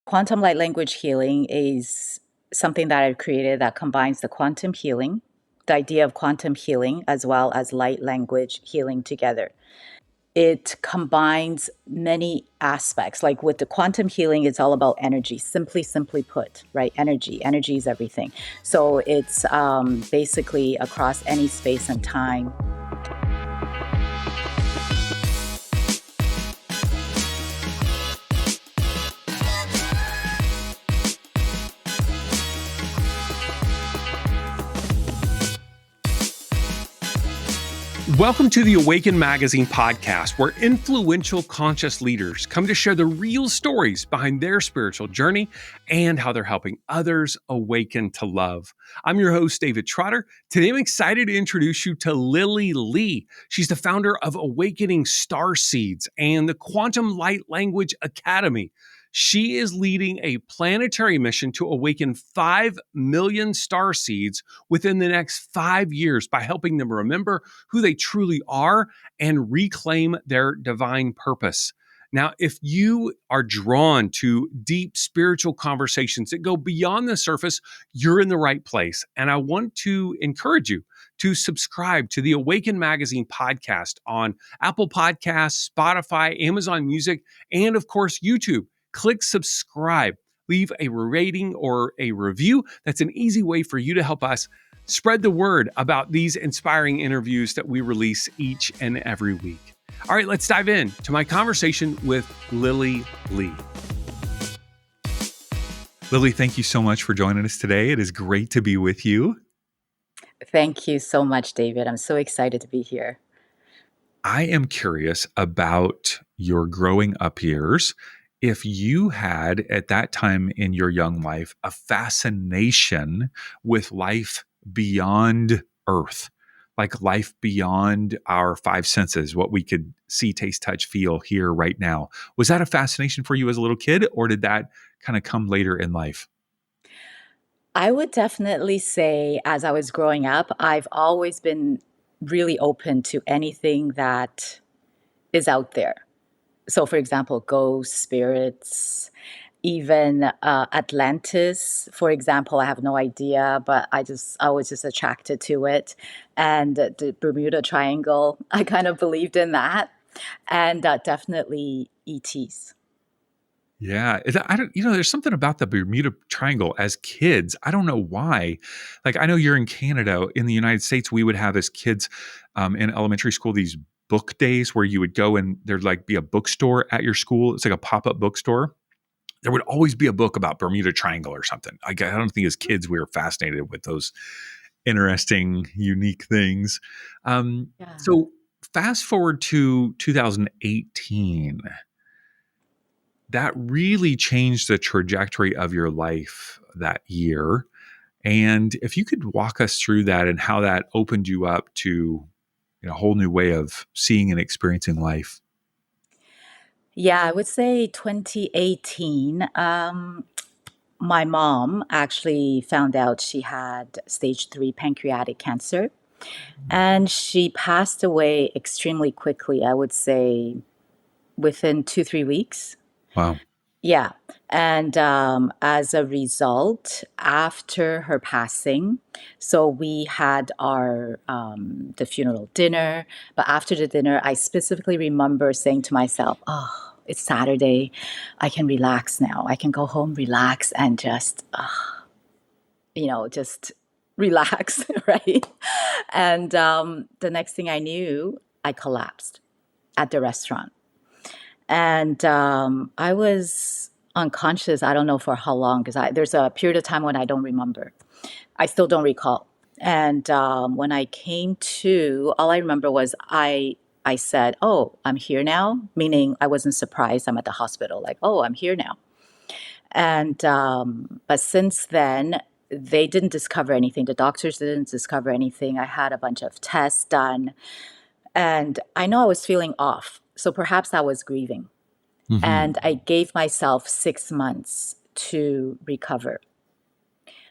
Quantum light language healing is something that I've created that combines the quantum healing, the idea of quantum healing, as well as light language healing together. It combines many aspects. Like with the quantum healing, it's all about energy, simply put, right? Energy is everything. So it's basically across any space and time. Welcome to the Awaken magazine podcast, where influential conscious leaders come to share the real stories behind their spiritual journey and how they're helping others awaken to love. I'm your host, David Trotter. Today, I'm excited to introduce you to Lily Lee. She's the founder of Awakening Starseeds and the Quantum Light Language Academy. She is leading a planetary mission to awaken 5 million starseeds within the next 5 years by helping them remember who they truly are and reclaim their divine purpose. Now, if you are drawn to deep spiritual conversations that go beyond the surface, you're in the right place. And I want to encourage you to subscribe to the Awaken Magazine podcast on Apple Podcasts, Spotify, Amazon Music, and of course, YouTube. Click subscribe, leave a rating or a review. That's an easy way for you to help us spread the word about these inspiring interviews that we release each and every week. All right, let's dive in to my conversation with Lily Lee. Lily, thank you so much for joining us today. It is great to be with you. Thank you so much, David. I'm so excited to be here. I am curious about your growing up years. If you had, at that time in your young life, a fascination with life beyond Earth, like life beyond our five senses, what we could see, taste, touch, feel, hear right now. Was that a fascination for you as a little kid, or did that kind of come later in life? I would definitely say, as I was growing up, I've always been really open to anything that is out there. So, for example, ghosts, spirits, even Atlantis, for example, I have no idea, but I was just attracted to it. And the Bermuda Triangle, I kind of believed in that. And definitely ETs. Yeah, I don't. There's something about the Bermuda Triangle as kids. I don't know why. Like, I know you're in Canada. In the United States, we would have as kids in elementary school these book days where you would go and there'd like be a bookstore at your school. It's like a pop-up bookstore. There would always be a book about Bermuda Triangle or something. I don't think as kids we were fascinated with those interesting, unique things. Yeah. So fast forward to 2018. That really changed the trajectory of your life that year. And if you could walk us through that and how that opened you up to a whole new way of seeing and experiencing life. Yeah, I would say 2018. My mom actually found out she had stage 3 pancreatic cancer, and she passed away extremely quickly. I would say within 2, 3 weeks. Wow. Yeah. And as a result, after her passing, so we had our the funeral dinner. But after the dinner, I specifically remember saying to myself, "Oh, it's Saturday. I can relax now. I can go home, relax, and just relax, right?" And the next thing I knew, I collapsed at the restaurant. And I was unconscious, I don't know for how long, because there's a period of time when I don't remember. I still don't recall. And when I came to, all I remember was I said, "Oh, I'm here now," meaning I wasn't surprised I'm at the hospital, like, "Oh, I'm here now." And but since then, they didn't discover anything. The doctors didn't discover anything. I had a bunch of tests done, and I know I was feeling off. So perhaps I was grieving. Mm-hmm. And I gave myself 6 months to recover.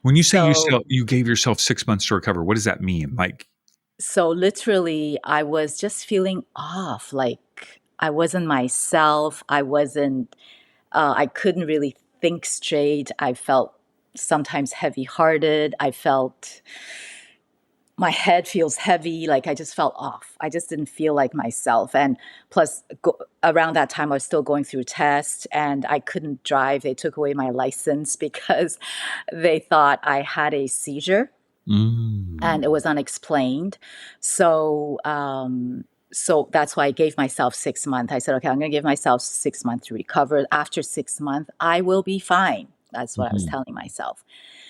When you say So, you gave yourself 6 months to recover, what does that mean? Like, so literally, I was just feeling off. Like I wasn't myself. I couldn't really think straight. I felt sometimes heavy hearted. I felt my head feels heavy. Like I just felt off. I just didn't feel like myself. And plus, around that time, I was still going through tests and I couldn't drive. They took away my license because they thought I had a seizure and it Mm. was unexplained. So, so that's why I gave myself 6 months. I said, okay, I'm going to give myself 6 months to recover. After 6 months, I will be fine. That's what I was Mhm. telling myself.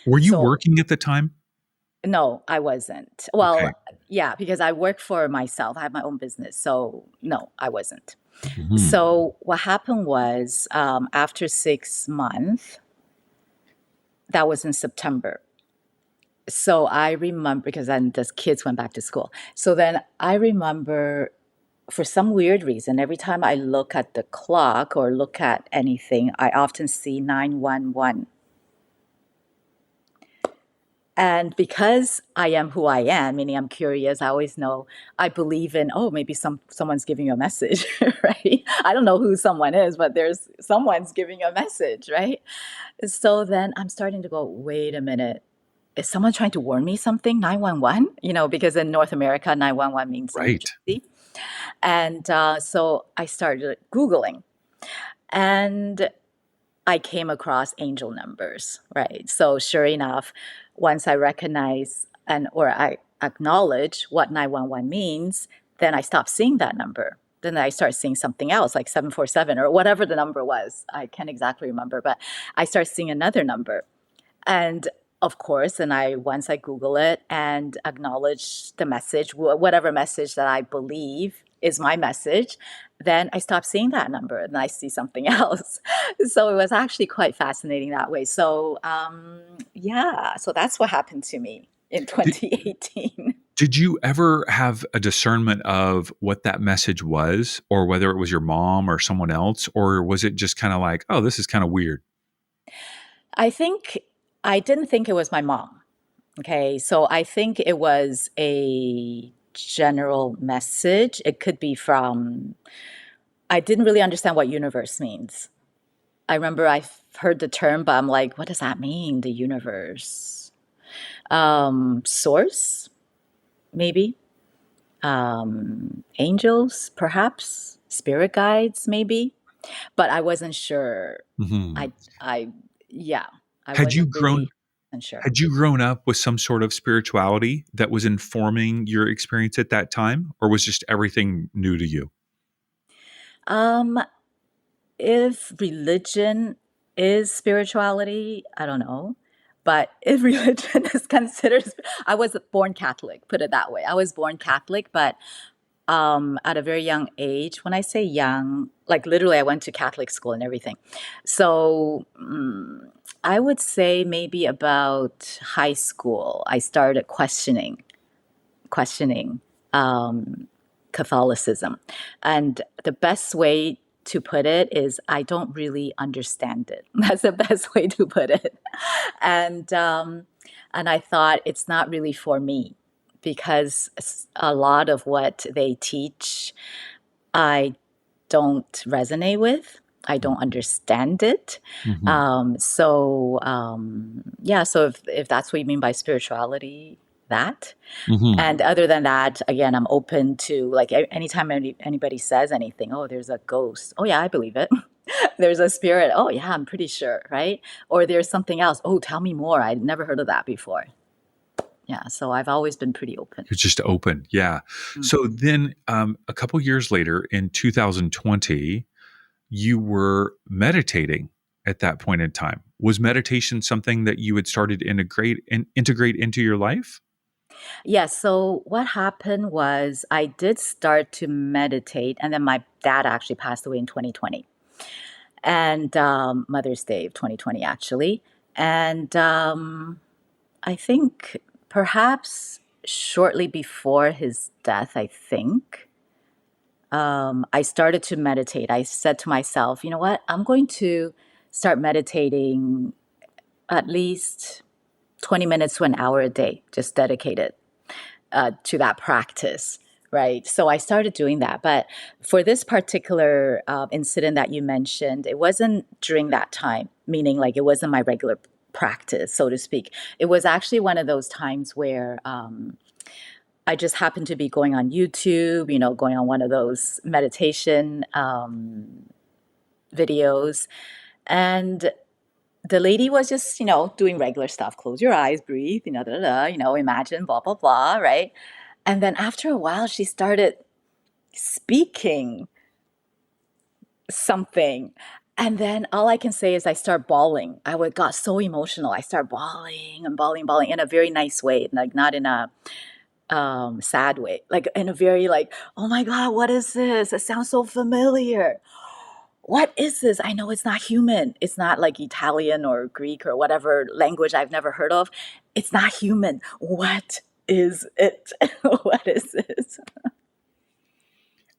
Were you So working at the time? no, I wasn't. Okay. Well, yeah, because I work for myself. I have my own business. So no, I wasn't. Mhm. So what happened was after 6 months, that was in September. So I remember because then the kids went back to school. So then I remember for some weird reason, every time I look at the clock or look at anything, I often see 911. And because I am who I am, meaning I'm curious, I always know I believe in, oh, maybe someone's giving you a message, right? I don't know who someone is, but there's someone's giving you a message, right? So then I'm starting to go, wait a minute. Is someone trying to warn me something? 911? Because in North America, 911 means Right. emergency. And so I started Googling. And I came across angel numbers, right? So sure enough, once I recognize or I acknowledge what 911 means, then I stop seeing that number. Then I start seeing something else like 747 or whatever the number was. I can't exactly remember, but I start seeing another number. And of course, and I once I Google it and acknowledge the message, whatever message that I believe is my message, then I stop seeing that number and I see something else. So it was actually quite fascinating that way. So yeah, so that's what happened to me in Did 2018. did you ever have a discernment of what that message was, or whether it was your mom or someone else, or was it just kinda like, "Oh, this is kinda weird?" I think I didn't think it was my mom. Okay, so I think it was a general message. It could be from, I didn't really understand what universe means. I remember I've heard the term, but I'm like, what does that mean, the universe? Source, maybe. Angels, perhaps. Spirit guides, maybe. But I wasn't sure. Mhm. I, I, yeah, I Had you wasn't grown really sure. had you grown up with some sort of spirituality that was informing your experience at that time, or was just everything new to you? Um, if religion is spirituality, I don't know. But if religion is considered, I was born Catholic, put it that way. I was born Catholic, but at a very young age, when I say young, like literally I went to Catholic school and everything. So I would say maybe about high school, I started questioning um, Catholicism. And the best way to put it is I don't really understand it. That's the best way to put it. And and I thought it's not really for me because a lot of what they teach I don't resonate with. I don't understand it. Mhm. Yeah, so if that's what you mean by spirituality, that. Mhm. And other than that, again, I'm open to like anytime anybody says anything, oh, there's a ghost. Oh, yeah, I believe it. There's a spirit. Oh, yeah, I'm pretty sure, right? Or there's something else. Oh, tell me more. I'd never heard of that before. Yeah, so I've always been pretty open. It's just open, yeah. Mm. So then, a couple years later in 2020, you were meditating at that point in time. Was meditation something that you had started to integrate into your life? Yes. So what happened was I did start to meditate, and then my dad actually passed away in 2020, and Mother's Day of 2020, actually. And I think perhaps shortly before his death, I think, I started to meditate. I said to myself, you know what? I'm going to start meditating at least 20 minutes to an hour a day, just dedicated to that practice, right? So I started doing that. But for this particular incident that you mentioned, it wasn't during that time, meaning like it wasn't my regular practice, so to speak. It was actually one of those times where I just happened to be going on YouTube, going on one of those meditation videos. And the lady was just, doing regular stuff. Close your eyes, breathe, da, da, da, imagine, blah, blah, blah, right? And then after a while, she started speaking something. And then all I can say is I start bawling. Got so emotional. I start bawling and bawling, bawling in a very nice way, like not in a sad way, like in a very like, oh my God, what is this? It sounds so familiar. What is this? I know it's not human. It's not like Italian or Greek or whatever language I've never heard of. It's not human. What is it? What is this?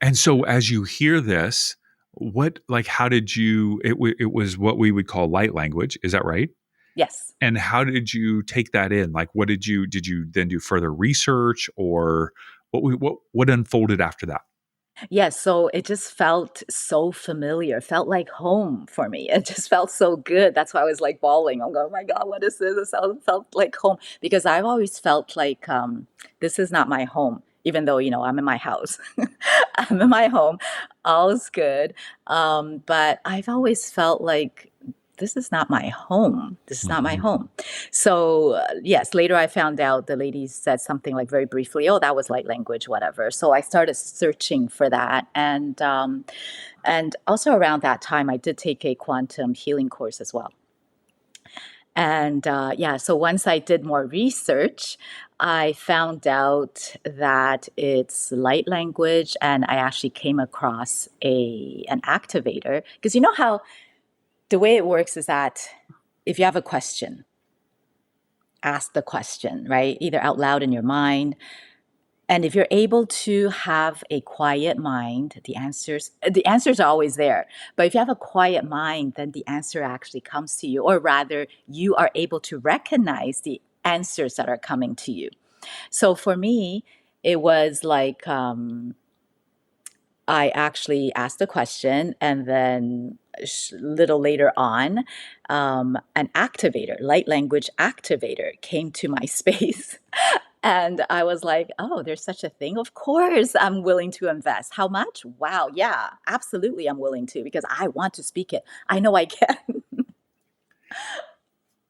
And so as you hear this, how did you, it was what we would call light language. Is that right? Yes. And how did you take that in? Like, did you then do further research, or what unfolded after that? Yes, so it just felt so familiar, felt like home for me. It just felt so good. That's why I was like bawling. I'm going, oh my God, what is this? Felt like home because I've always felt like this is not my home, even though, I'm in my house. I'm in my home, all's good. But I've always felt like this is not my home. This is not my Mhm. home. So, yes, later I found out the lady said something like very briefly, oh, that was light language, whatever. So I started searching for that. And also around that time, I did take a quantum healing course as well. And yeah, so once I did more research, I found out that it's light language, and I actually came across an activator. Because you know how the way it works is that if you have a question, ask the question, right? Either out loud in your mind. And if you're able to have a quiet mind, the answers are always there. But if you have a quiet mind, then the answer actually comes to you, or rather, you are able to recognize the answers that are coming to you. So for me, it was like I actually asked a question, and then little later on, an activator, light language activator, came to my space. And I was like, oh, there's such a thing. Of course, I'm willing to invest. How much? Wow. Yeah, absolutely. I'm willing to because I want to speak it. I know I can.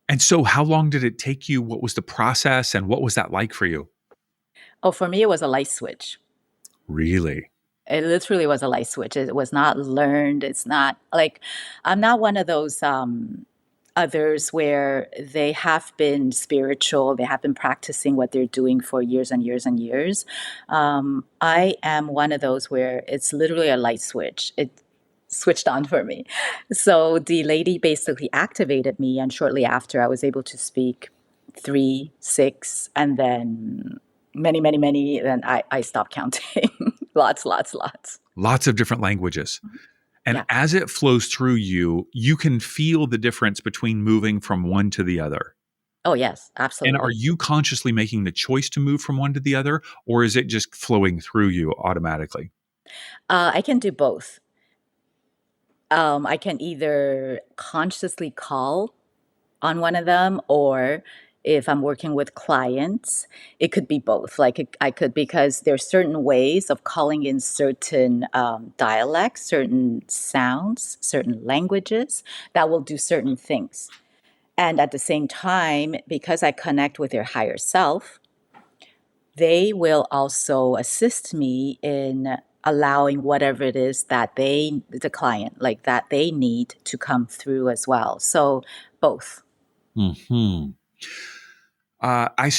And so how long did it take you? What was the process, and what was that like for you? Oh, for me, it was a light switch. Really? It literally was a light switch. It was not learned. It's not like I'm not one of those others where they have been spiritual, they have been practicing what they're doing for years and years and years. I am one of those where it's literally a light switch. It switched on for me. So the lady basically activated me, and shortly after, I was able to speak three, six, and then many, many, many. Then I stopped counting. Lots, lots, lots. Lots of different languages. And Yeah. as it flows through you, you can feel the difference between moving from one to the other. Oh, yes, And are absolutely. you consciously making the choice to move from one to the other, or is it just flowing through you automatically? I can do both. I can either consciously call on one of them, or if I'm working with clients, it could be both. Like I could, because there's certain ways of calling in certain dialects, certain sounds, certain languages that will do certain things. And at the same time, because I connect with their higher self, they will also assist me in allowing whatever it is that the client, like that they need to come through as well. So both. Hmm. I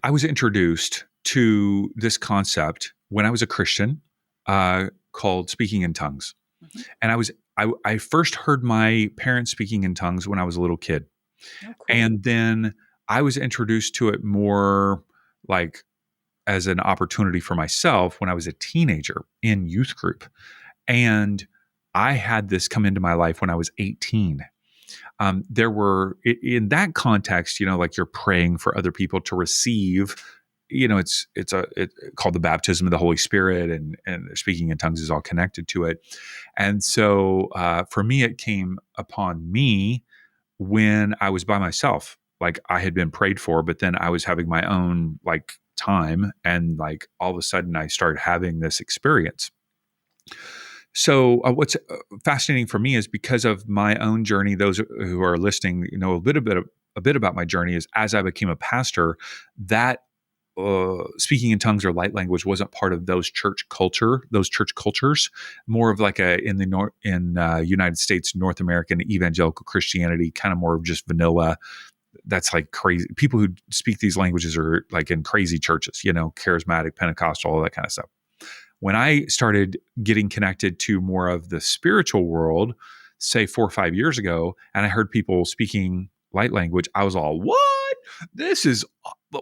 was introduced to this concept when I was a Christian, called speaking in tongues. Mhm. And I first heard my parents speaking in tongues when I was a little kid. Oh, cool. And then I was introduced to it more like as an opportunity for myself when I was a teenager in youth group. And I had this come into my life when I was 18. There were in that context, like you're praying for other people to receive it's called the baptism of the Holy Spirit, and speaking in tongues is all connected to it. And so for me, it came upon me when I was by myself. Like I had been prayed for, but then I was having my own like time, and like all of a sudden I started having this experience. So what's fascinating for me is because of my own journey. Those who are listening, a bit about my journey is as I became a pastor, that speaking in tongues or light language wasn't part of those church cultures. More of like in United States, North American evangelical Christianity, kind of more of just vanilla. That's like crazy. People who speak these languages are like in crazy churches, charismatic, Pentecostal, all that kind of stuff. When I started getting connected to more of the spiritual world, say 4 or 5 years ago, and I heard people speaking light language, I was all, what? This is,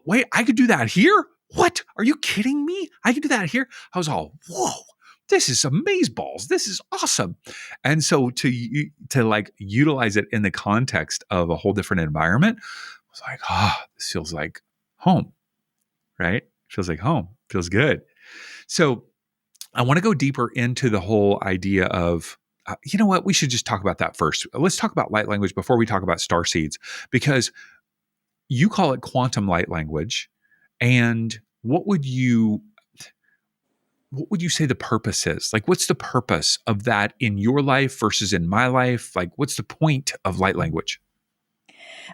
wait, I could do that here? What? Are you kidding me? I could do that here? I was all, whoa, this is amazeballs. This is awesome. And so to like utilize it in the context of a whole different environment, I was like, this feels like home, right? Feels like home. Feels good. So I want to go deeper into the whole idea of, you know what? We should just talk about that first. Let's talk about light language before we talk about star seeds, because you call it quantum light language. And what would you say the purpose is? Like, what's the purpose of that in your life versus in my life? Like, what's the point of light language?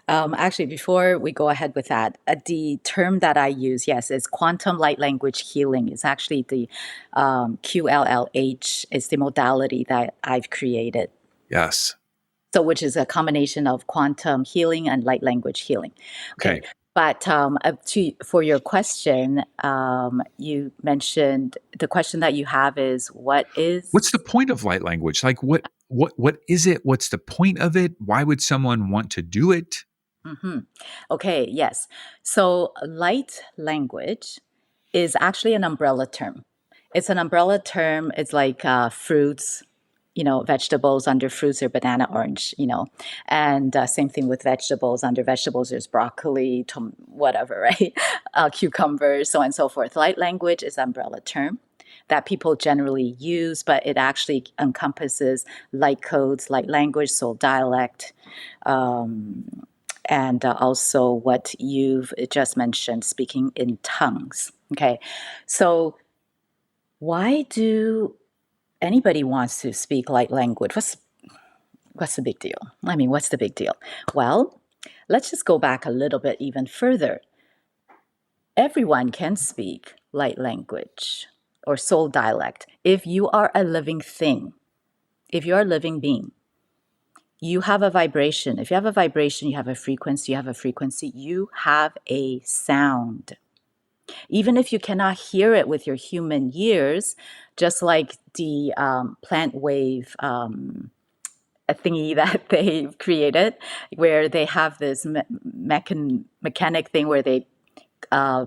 Actually, before we go ahead with that, the term that I use, yes, is quantum light language healing. It's actually the QLLH is the modality that I've created. Yes. So, which is a combination of quantum healing and light language healing. Okay. Okay. But for your question, you mentioned the question that you have is what What's is. the point of light language? Like, what is it? What's the point of it? Why would someone want to do it? Hmm. Okay, yes. So light language is actually an umbrella term. It's an umbrella term. It's like fruits, vegetables under fruits are banana, orange, and same thing with vegetables. Under vegetables, there's broccoli, whatever, right? Cucumbers, so on and so forth. Light language is umbrella term that people generally use, but it actually encompasses light codes, light language, soul dialect, and also what you've just mentioned, speaking in tongues. Okay, so why do anybody wants to speak light language? What's the big deal? I mean, what's the big deal? Well, let's just go back a little bit even further. Everyone can speak light language or soul dialect if you are a living thing, if you're a living being. You have a vibration. If you have a vibration, you have a frequency, you have a sound. Even if you cannot hear it with your human ears, just like the plant wave a thingy that they've created, where they have this mechanic thing where they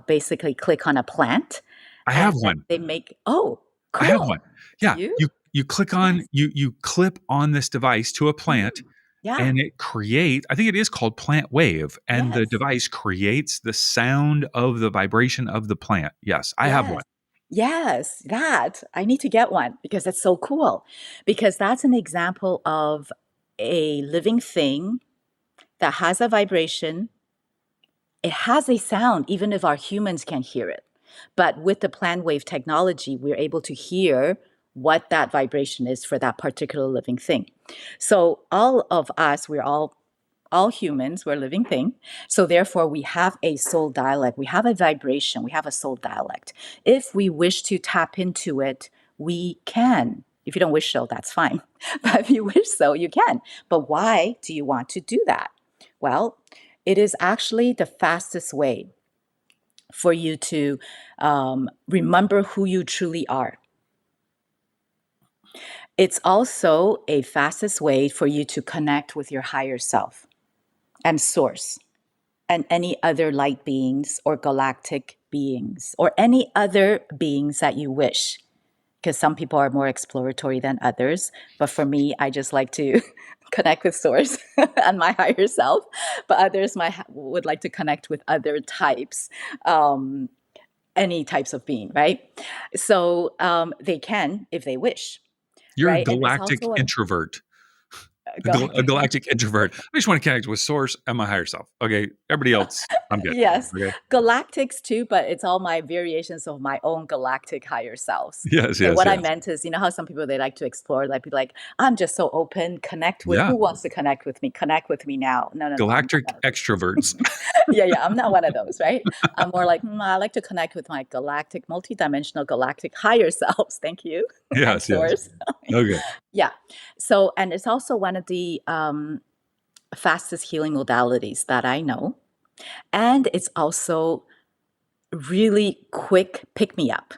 basically click on a plant I and have one. they make, oh, I have one. cool. Yeah, You? you click on Yes. you clip on this device to a plant, Mhm. Yeah. and it creates. I think it is called plant wave, and the Yes. device creates the sound of the vibration of the plant. Yes, I have one. Yes. Yes, that. I need to get one because that's so cool. Because that's an example of a living thing that has a vibration. It has a sound, even if our humans can't hear it. But with the plan wave technology, we're able to hear what that vibration is for that particular living thing. So all of us, we're all humans, we're a living thing. So therefore, we have a soul dialect, we have a vibration, we have a soul dialect. If we wish to tap into it, we can. If you don't wish so, that's fine. But if you wish so, you can. But why do you want to do that? Well, it is actually the fastest way for you to remember who you truly are. It's also a fastest way for you to connect with your higher self and source and any other light beings or galactic beings or any other beings that you wish. Because some people are more exploratory than others. But for me, I just like to connect with source and my higher self. But others would like to connect with other types. Um, any types of being, right? So they can if they wish, You're a right? And it's galactic also introvert. a A galactic. galactic introvert. I just want to connect with source and my higher self. Okay. Everybody else, I'm good. Yes, Okay. galactics too, but it's all my variations of my own galactic higher selves. Yes, Okay, yes, what I yes. meant is, you know how some people they like to explore, like be like, I'm just so open, connect with Yeah. who wants to connect with me now. No, no, no, I'm not Galactic one of those. extroverts. Yeah, yeah, I'm not one of those, right? I'm more like, I like to connect with my galactic, multidimensional galactic higher selves. Thank you. And Yes, yes. source. Okay. Yeah. So, and it's also one of the fastest healing modalities that I know. And it's also really quick pick me up.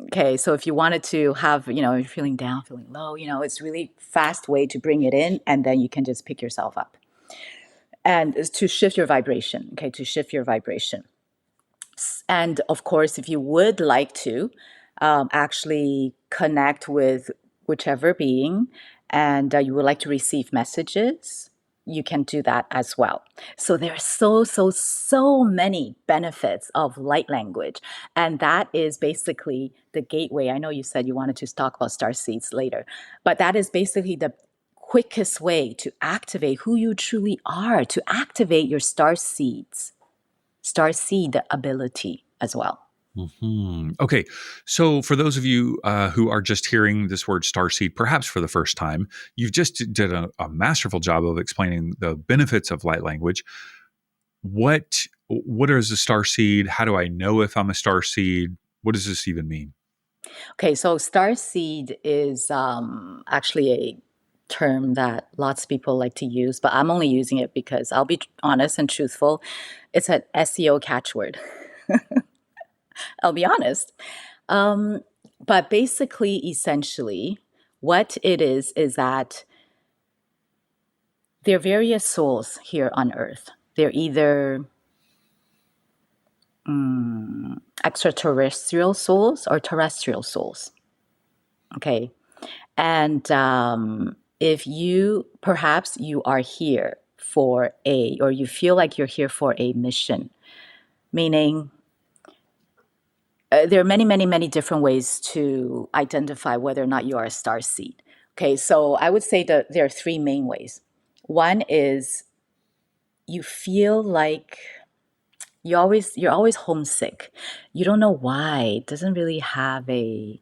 Okay. So if you wanted to have, you're feeling down, feeling low, it's really fast way to bring it in and then you can just pick yourself up. And is to shift your vibration. Okay. To shift your vibration. And of course, if you would like to actually connect with whichever being and you would like to receive messages, you can do that as well. So there are so many benefits of light language. And that is basically the gateway. I know you said you wanted to talk about star seeds later, but that is basically the quickest way to activate who you truly are, to activate your star seeds starseed ability as well. Okay. So, for those of you who are just hearing this word starseed, perhaps for the first time, you've just did a masterful job of explaining the benefits of light language. What is a starseed? How do I know if I'm a starseed? What does this even mean? Okay, so starseed is actually a term that lots of people like to use, but I'm only using it because I'll be honest and truthful. It's an SEO catchword. I'll be honest. But basically, essentially, what it is that there are various souls here on Earth. They're either extraterrestrial souls or terrestrial souls. Okay. And if you perhaps you are here for or you feel like you're here for a mission, meaning there are many different ways to identify whether or not you are a star seed. Okay, so I would say that there are three main ways. One is you feel like you're always homesick. You don't know why. It doesn't really have a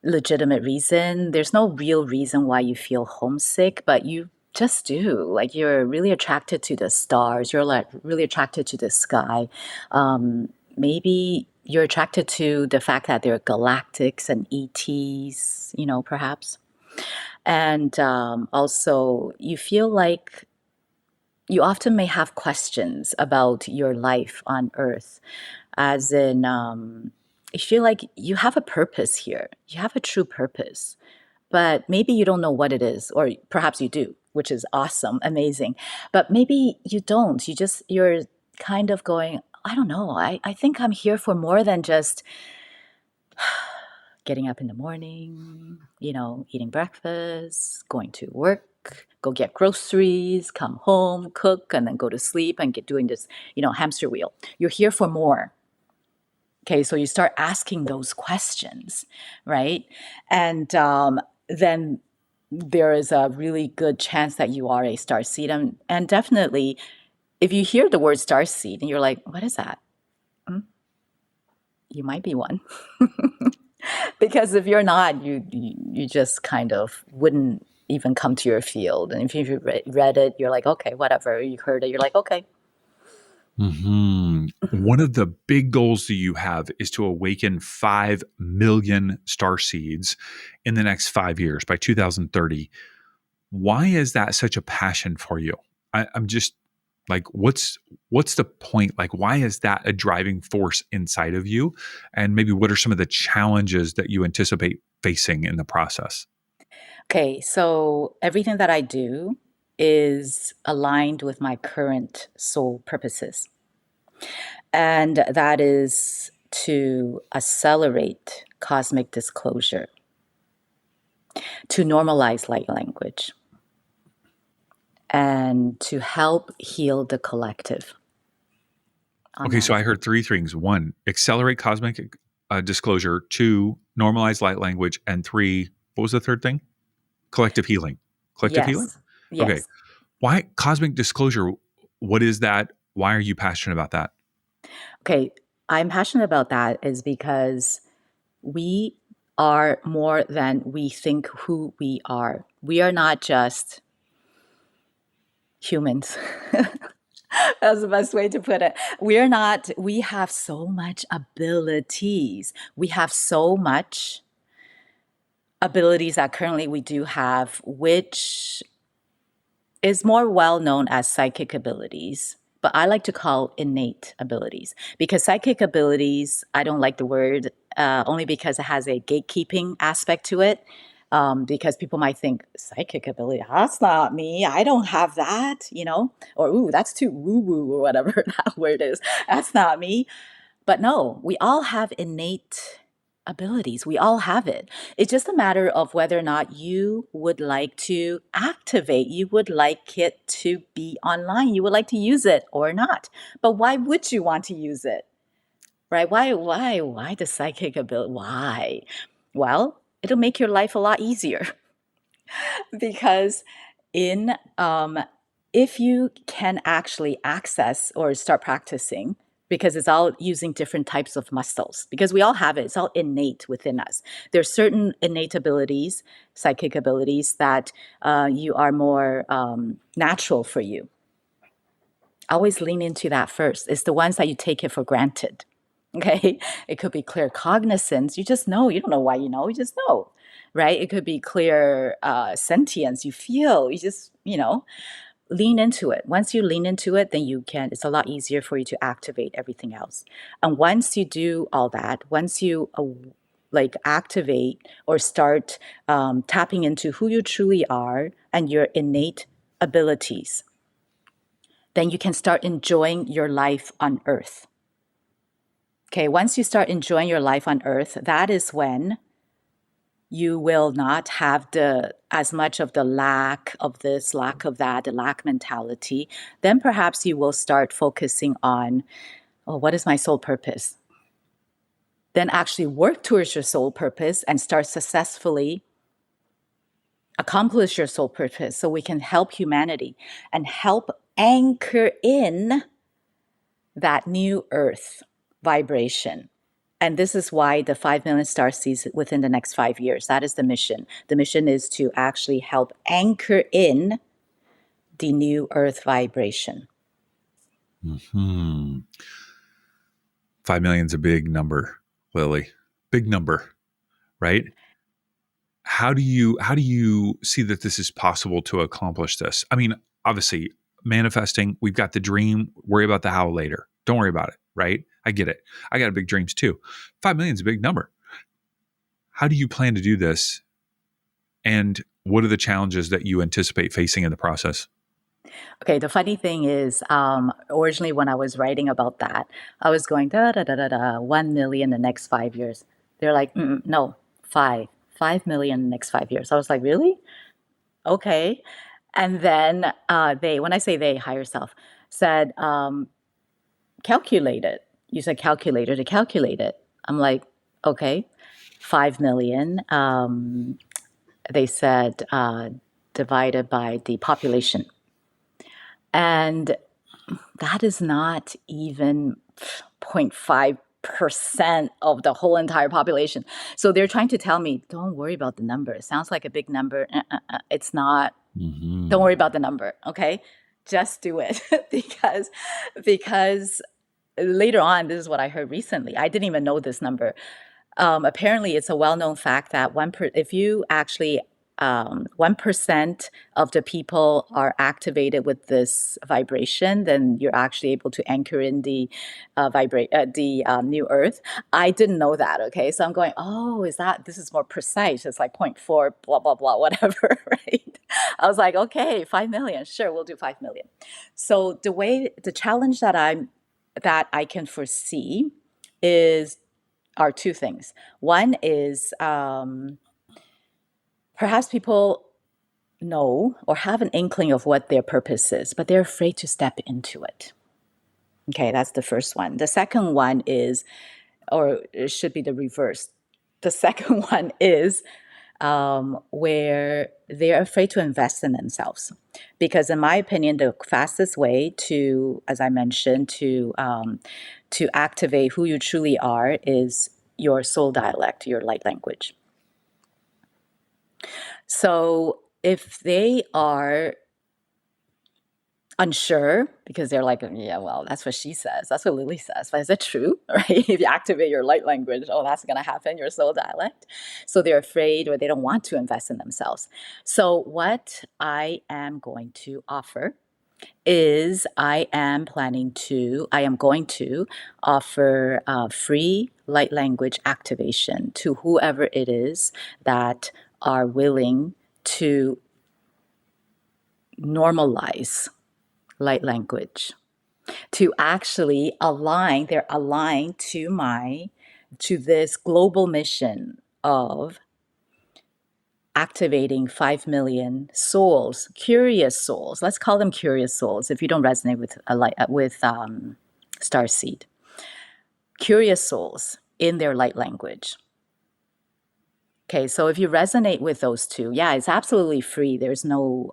legitimate reason. There's no real reason why you feel homesick, but you just do. Like you're really attracted to the stars. You're like really attracted to the sky. Maybe you're attracted to the fact that there are galactics and ETs, perhaps. And also, you feel like you often may have questions about your life on Earth, as in, you feel like you have a purpose here. You have a true purpose, but maybe you don't know what it is, or perhaps you do, which is awesome, amazing. But maybe you don't. You're kind of going, I don't know. I think I'm here for more than just getting up in the morning, eating breakfast, going to work, go get groceries, come home, cook, and then go to sleep and get doing this, hamster wheel. You're here for more. Okay, so you start asking those questions, right? And then there is a really good chance that you are a star seed. And definitely, if you hear the word star seed and you're like, what is that? You might be one. Because if you're not, you just kind of wouldn't even come to your field. And if you read it, you're like, okay, whatever. You heard it, you're like, okay. One of the big goals that you have is to awaken 5 million star seeds in the next 5 years by 2030. Why is that such a passion for you? I'm just like, what's the point? Like, why is that a driving force inside of you? And maybe what are some of the challenges that you anticipate facing in the process? Okay, so everything that I do is aligned with my current soul purposes. And that is to accelerate cosmic disclosure, to normalize light language, and to help heal the collective. on Okay, so that. I heard three things. One, accelerate cosmic disclosure. Two, normalize light language. And three, what was the third thing? Collective healing. Collective healing? Yes. Okay. Yes. Why cosmic disclosure? What is that? Why are you passionate about that? Okay. I'm passionate about that is because we are more than we think who we are. We are not just humans. That's the best way to put it. We're not, we have so much abilities. We have so much abilities that currently we do have, which is more well known as psychic abilities, but I like to call innate abilities because psychic abilities, I don't like the word only because it has a gatekeeping aspect to it. Because people might think psychic ability, that's not me. I don't have that, or ooh, that's too woo woo or whatever that word is. That's not me. But no, we all have innate abilities. We all have it. It's just a matter of whether or not you would like to activate. You would like it to be online. You would like to use it or not. But why would you want to use it? Right? Why the psychic ability? Why? Well, it'll make your life a lot easier because in if you can actually access or start practicing, because it's all using different types of muscles, because we all have it, it's all innate within us. There's certain innate abilities, psychic abilities, that you are more natural for you. Always lean into that first. It's the ones that you take it for granted. Okay. It could be clear cognizance. You just know. You don't know why you know. You just know. Right. It could be clear sentience. You feel. You just, lean into it. Once you lean into it, then it's a lot easier for you to activate everything else. And once you do all that, once you like activate or start tapping into who you truly are and your innate abilities, then you can start enjoying your life on earth. Okay, once you start enjoying your life on earth, that is when you will not have the as much of the lack of this, lack of that, the lack mentality. Then perhaps you will start focusing on, oh, what is my soul purpose? Then actually work towards your soul purpose and start successfully accomplish your soul purpose so we can help humanity and help anchor in that new earth vibration. And this is why the 5 million starseeds within the next 5 years, that is the mission. The mission is to actually help anchor in the new earth vibration. Hmm. 5 million is a big number, Lily. Big number, right? How do you see that this is possible to accomplish this? I mean, obviously, manifesting, we've got the dream, worry about the how later. Don't worry about it, right? I get it. I got big dreams too. 5 million is a big number. How do you plan to do this? And what are the challenges that you anticipate facing in the process? Okay, the funny thing is, originally when I was writing about that, I was going da da da da da, 1 million in the next 5 years. They're like, no, 5 million in the next 5 years. I was like, really? Okay. And then when I say they, higher self, said, calculate it. Use a calculator to calculate it. I'm like, okay, 5 million. They said divided by the population. And that is not even 0.5% of the whole entire population. So they're trying to tell me, don't worry about the number. It sounds like a big number. It's not. Don't Mm-hmm. worry about the number. Okay. Just do it because later on, this is what I heard recently. I didn't even know this number. Apparently, it's a well-known fact that if you actually 1% of the people are activated with this vibration, then you're actually able to anchor in the new Earth. I didn't know that. Okay, so I'm going, oh, this is more precise? It's like point 0.4, blah blah blah, whatever, right? I was like, okay, 5 million, sure, we'll do 5 million. So the challenge that I can foresee is are two things. One is perhaps people know or have an inkling of what their purpose is, but they're afraid to step into it. Okay, that's the first one. The second one is, or it should be the reverse. The second one is where they're afraid to invest in themselves. Because, in my opinion, the fastest way to, as I mentioned, to activate who you truly are is your soul dialect, your light language. So, if they are unsure because they're like, yeah, well, that's what she says. That's what Lily says. But is it true? Right? If you activate your light language, oh, that's going to happen, your soul dialect. So they're afraid or they don't want to invest in themselves. So what I am going to offer is I am going to offer free light language activation to whoever it is that are willing to normalize light language, to actually align, they're aligned to this global mission of activating 5 million souls, curious souls. Let's call them curious souls if you don't resonate with Starseed. Curious souls in their light language. Okay, so if you resonate with those two, yeah, it's absolutely free. There's no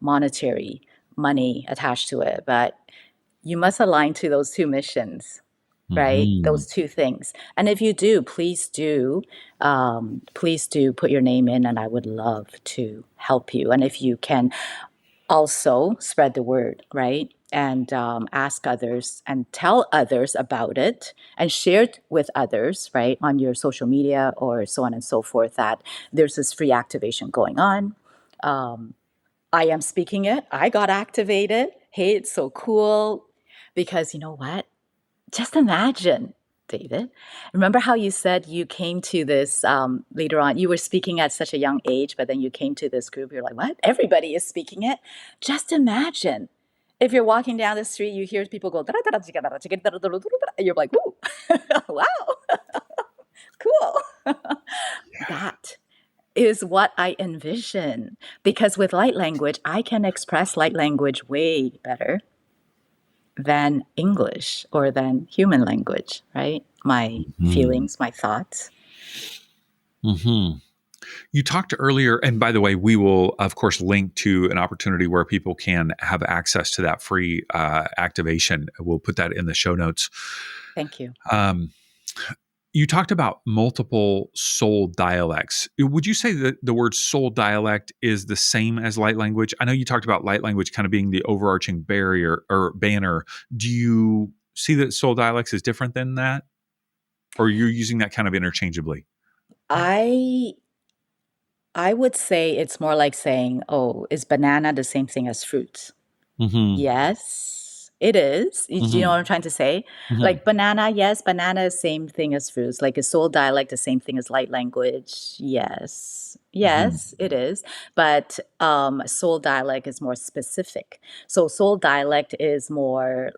monetary money attached to it, but you must align to those two missions, right? Mm-hmm. Those two things. And if you do, please do put your name in, and I would love to help you. And if you can also spread the word, right? And ask others and tell others about it and share it with others, right, on your social media or so on and so forth, that there's this free activation going on. I am speaking it. I got activated. Hey, it's so cool. Because you know what? Just imagine, David. Remember how you said you came to this later on? You were speaking at such a young age, but then you came to this group. You're like, what? Everybody is speaking it. Just imagine if you're walking down the street, you hear people go, you're like, ooh, wow, cool. That is what I envision. Because with light language, I can express light language way better than English or than human language, right? My Mm-hmm. feelings, my thoughts. Mm-hmm. You talked earlier, and by the way, we will, of course, link to an opportunity where people can have access to that free activation. We'll put that in the show notes. Thank you. Um, you talked about multiple soul dialects. Would you say that the word soul dialect is the same as light language? I know you talked about light language kind of being the overarching barrier or banner. Do you see that soul dialects is different than that? Or you're using that kind of interchangeably? I I would say it's more like saying, "Oh, is banana the same thing as fruit?" Mm-hmm. Yes, it is. Do you know Mm-hmm. what I'm trying to say? Mm-hmm. Like banana, yes, banana is same thing as fruits. Like is soul dialect the same thing as light language? Yes. Mm-hmm. Yes, it is. But soul dialect is more specific. So soul dialect is more,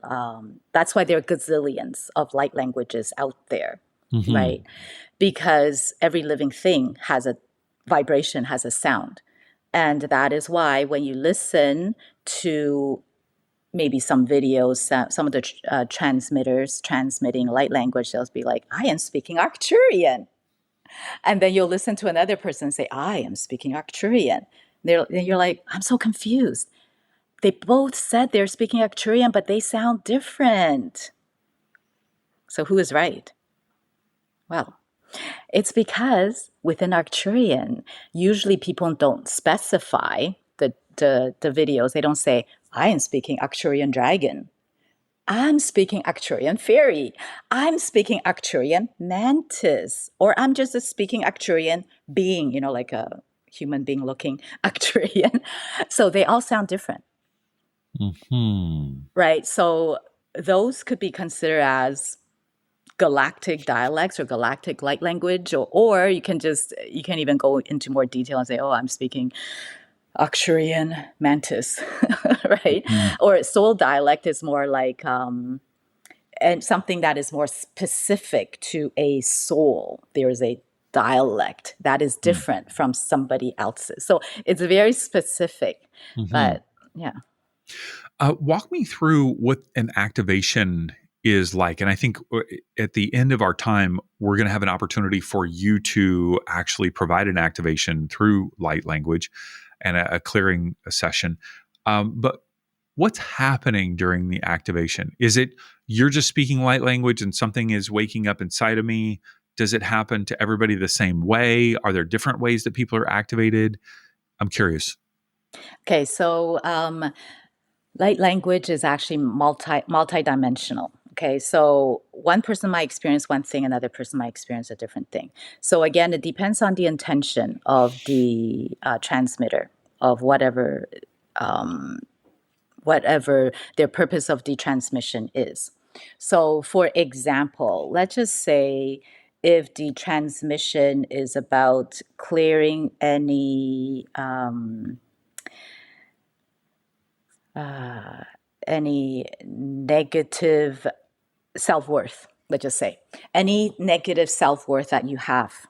that's why there are gazillions of light languages out there, Mm-hmm. right? Because every living thing has a vibration, has a sound. And that is why when you listen to maybe some videos, some of the transmitters transmitting light language, they'll be like, I am speaking Arcturian. And then you'll listen to another person say, I am speaking Arcturian. And you're like, I'm so confused. They both said they're speaking Arcturian, but they sound different. So who is right? Well, it's because within Arcturian, usually people don't specify the videos. They don't say, I am speaking Arcturian dragon. I'm speaking Arcturian fairy. I'm speaking Arcturian mantis. Or I'm just a speaking Arcturian being, like a human being looking Arcturian. So they all sound different, Mm-hmm. right? So those could be considered as galactic dialects or galactic light language, or you can even go into more detail and say, oh, I'm speaking Arcturian mantis, right? Mm-hmm. Or soul dialect is more like and something that is more specific to a soul. There is a dialect that is different from somebody else's. So it's very specific. Mm-hmm. But yeah. Walk me through what an activation is like. And I think at the end of our time, we're going to have an opportunity for you to actually provide an activation through light language and a clearing session. But what's happening during the activation? Is it you're just speaking light language and something is waking up inside of me? Does it happen to everybody the same way? Are there different ways that people are activated? I'm curious. Okay, so light language is actually multi-dimensional. Okay, so one person might experience one thing, another person might experience a different thing. So again, it depends on the intention of the transmitter of whatever their purpose of the transmission is. So, for example, let's just say if the transmission is about clearing any negative self-worth, let's just say any negative self-worth that you have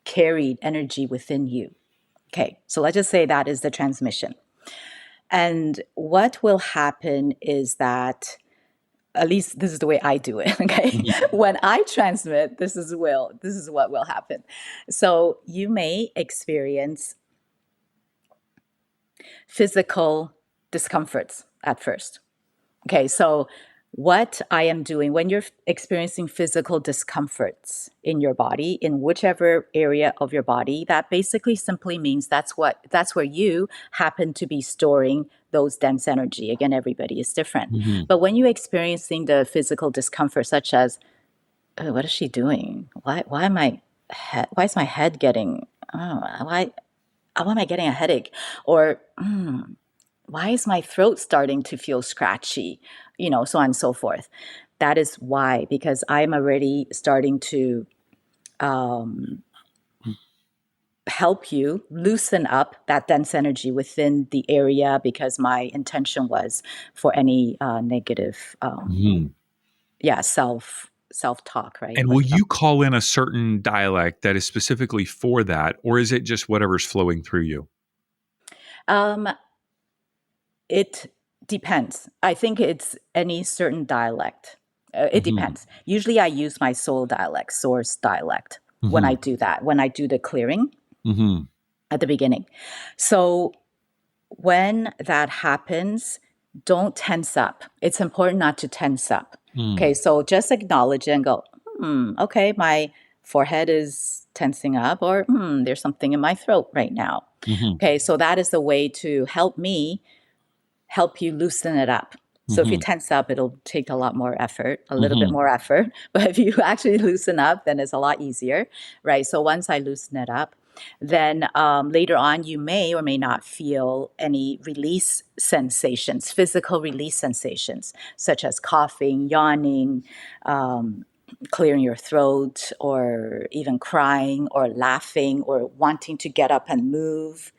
carried energy within you. Okay, so let's just say that is the transmission. And what will happen is that, at least this is the way I do it. Okay, Mhm. when I transmit, this is what will happen. So you may experience physical discomforts at first. Okay, so what I am doing when you're experiencing physical discomforts in your body, in whichever area of your body, that basically simply means that's where you happen to be storing those dense energy. Again, everybody is different. Mhm. But when you're experiencing the physical discomfort, such as, "Oh, what is she doing? Why is my head getting, oh, why am I getting a headache? Or why is my throat starting to feel scratchy?" So on and so forth. That is why, because I'm already starting to help you loosen up that dense energy within the area, because my intention was for any negative, Mhm. yeah, self talk, right? And Or will self. you call in a certain dialect that is specifically for that, or is it just whatever's flowing through you? Um, It depends. I think it's any certain dialect. It Mhm. depends. Usually, I use my soul dialect, source dialect, when I Mhm. do that, when I do the clearing Mhm. at the beginning. So, when that happens, don't tense up. It's important not to tense up. Okay, Mm. so just acknowledge it and go, okay, my forehead is tensing up, or there's something in my throat right now. Mhm. Okay, so that is the way to help you loosen it up. So if you Mhm. tense up, it'll take a lot more effort, a little bit Mhm. more effort. But if you actually loosen up, then it's a lot easier, right? So once I loosen it up, then later on, you may or may not feel any release sensations, physical release sensations, such as coughing, yawning, clearing your throat, or even crying, or laughing, or wanting to get up and move.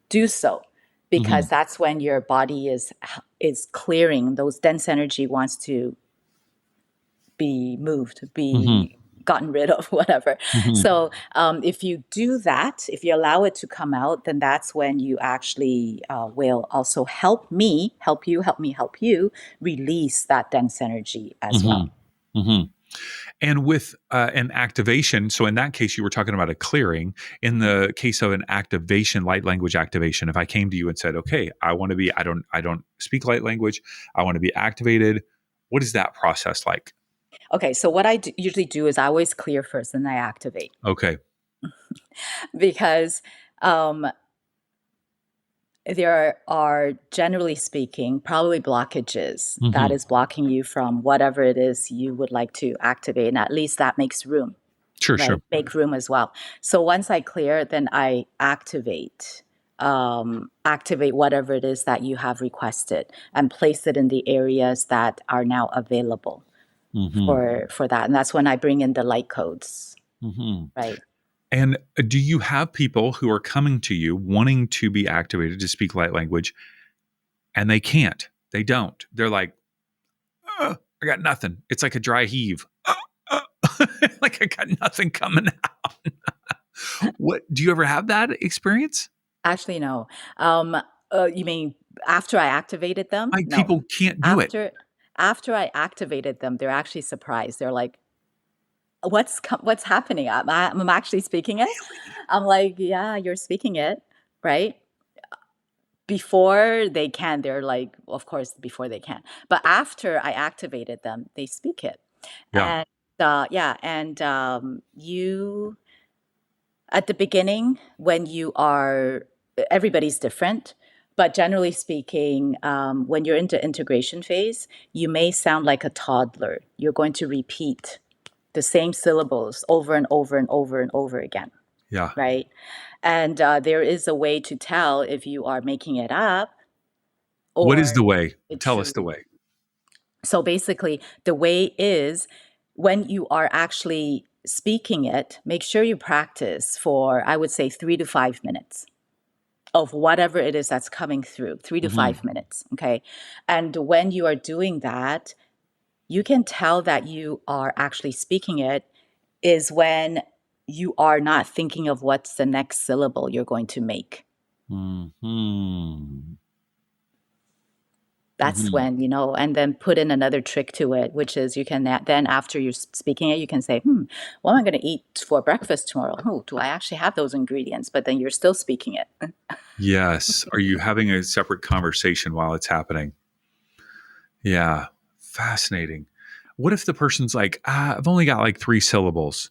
Do so, because Mhm. that's when your body is clearing. Those dense energy wants to be moved, Mhm. be gotten rid of, whatever. Mhm. So if you do that, if you allow it to come out, then that's when you actually will also help me help you release that dense energy as well. Mhm. Mhm. And with an activation, so in that case, you were talking about a clearing. In the case of an activation, light language activation, if I came to you and said, "Okay, I don't speak light language. I want to be activated." What is that process like? Okay, so what usually do is I always clear first and I activate, Okay. because um, there are, generally speaking, probably blockages that Hmm. is blocking you from whatever it is you would like to activate. And at least that makes room, Sure. Sure. right? Make room as well. So once I clear, then I activate whatever it is that you have requested and place it in the areas that are now available Hmm. for that. And that's when I bring in the light codes, Hmm. right? And do you have people who are coming to you wanting to be activated to speak light language, and they can't? They don't. They're like, I got nothing. It's like a dry heave. Like I got nothing coming out. What do you ever have that experience? Actually, no. You mean After I activated them, Like no. people can't do it. After I activated them, they're actually surprised. They're like, what's happening? I'm actually speaking it. Really? I'm like, yeah, you're speaking it, right? Before they can, they're like, of course, before they can. But after I activated them, they speak it. Yeah. And yeah, and you at the beginning when you are everybody's different, but generally speaking, when you're into integration phase, you may sound like a toddler. You're going to repeat the same syllables over and over and over and over again, Yeah. right? And there is a way to tell if you are making it up What is or the way? it Tell us the truly. way. So basically, the way is when you are actually speaking it, make sure you practice for, I would say, 3 to 5 minutes of whatever it is that's coming through, 3 to 5 minutes. Okay. And when you are doing that, you can tell that you are actually speaking it is when you are not thinking of what's the next syllable you're going to make. Mm-hmm. That's Mm-hmm. when, and then put in another trick to it, which is you can then after you're speaking it, you can say, what am I going to eat for breakfast tomorrow? Oh, do I actually have those ingredients? But then you're still speaking it. Yes. Are you having a separate conversation while it's happening? Yeah. Fascinating. What if the person's like, I've only got like 3 syllables.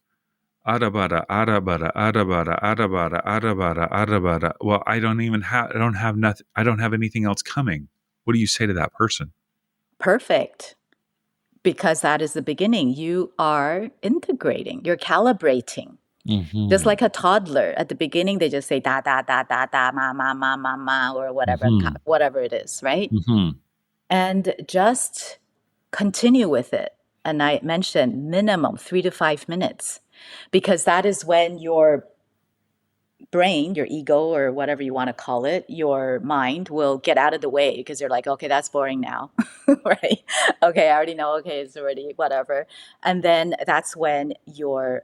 Adabada, adabada, adabada, adabada, adabada, adabada. Well, I don't have nothing, I don't have anything else coming. What do you say to that person? Perfect. Because that is the beginning. You are integrating, you're calibrating. Just Mm-hmm. like a toddler at the beginning, they just say da da da da da ma or whatever, Mm-hmm. whatever it is, right? Mm-hmm. And just continue with it. And I mentioned minimum 3 to 5 minutes, because that is when your brain, your ego, or whatever you want to call it, your mind will get out of the way because you're like, okay, that's boring now, right? Okay, I already know. Okay, it's already whatever. And then that's when your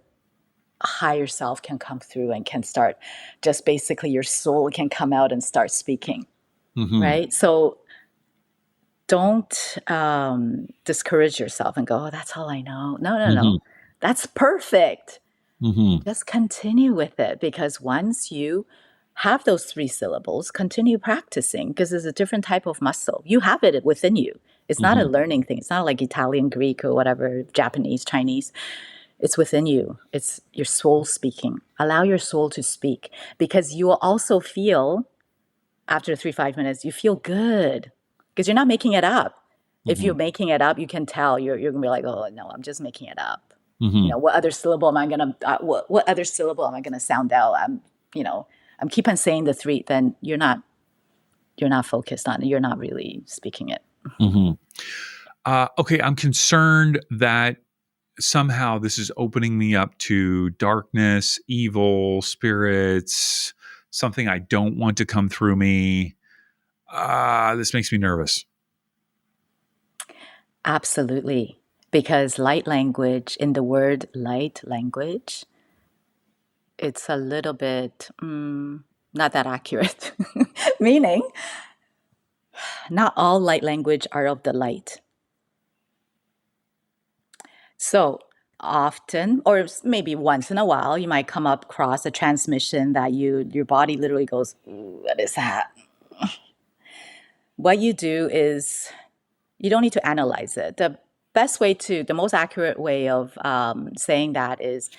higher self can come through and can start, just basically your soul can come out and start speaking, Mm-hmm. right? So don't discourage yourself and go, oh, that's all I know. No, no, Mm-hmm. no. That's perfect. Mm-hmm. Just continue with it, because once you have those 3 syllables, continue practicing, because it's a different type of muscle. You have it within you. It's not a Mm-hmm. learning thing. It's not like Italian, Greek, or whatever, Japanese, Chinese. It's within you. It's your soul speaking. Allow your soul to speak, because you will also feel after 3 5 minutes, you feel good because you're not making it up. If Mm-hmm. you're making it up, you can tell you're gonna be like, oh no, I'm just making it up. Mm-hmm. What other syllable am I gonna what other syllable am I gonna sound out? You know I'm keep on saying the three. Then you're not focused on it. You're not really speaking it. Mm-hmm. Okay, I'm concerned that somehow this is opening me up to darkness, evil, spirits, something I don't want to come through me. This makes me nervous. Absolutely, because light language, in the word light language, it's a little bit not that accurate. Meaning, not all light language are of the light. So often, or maybe once in a while, you might come across a transmission that your body literally goes, "Ooh, what is that?" What you do is you don't need to analyze it. The most accurate way of saying that is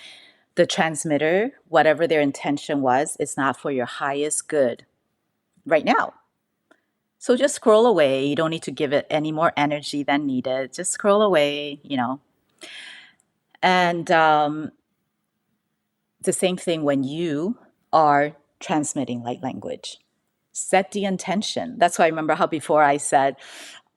the transmitter, whatever their intention was, it's not for your highest good right now. So just scroll away. You don't need to give it any more energy than needed. Just scroll away. And the same thing when you are transmitting light language. Set the intention. That's why I remember how before I said,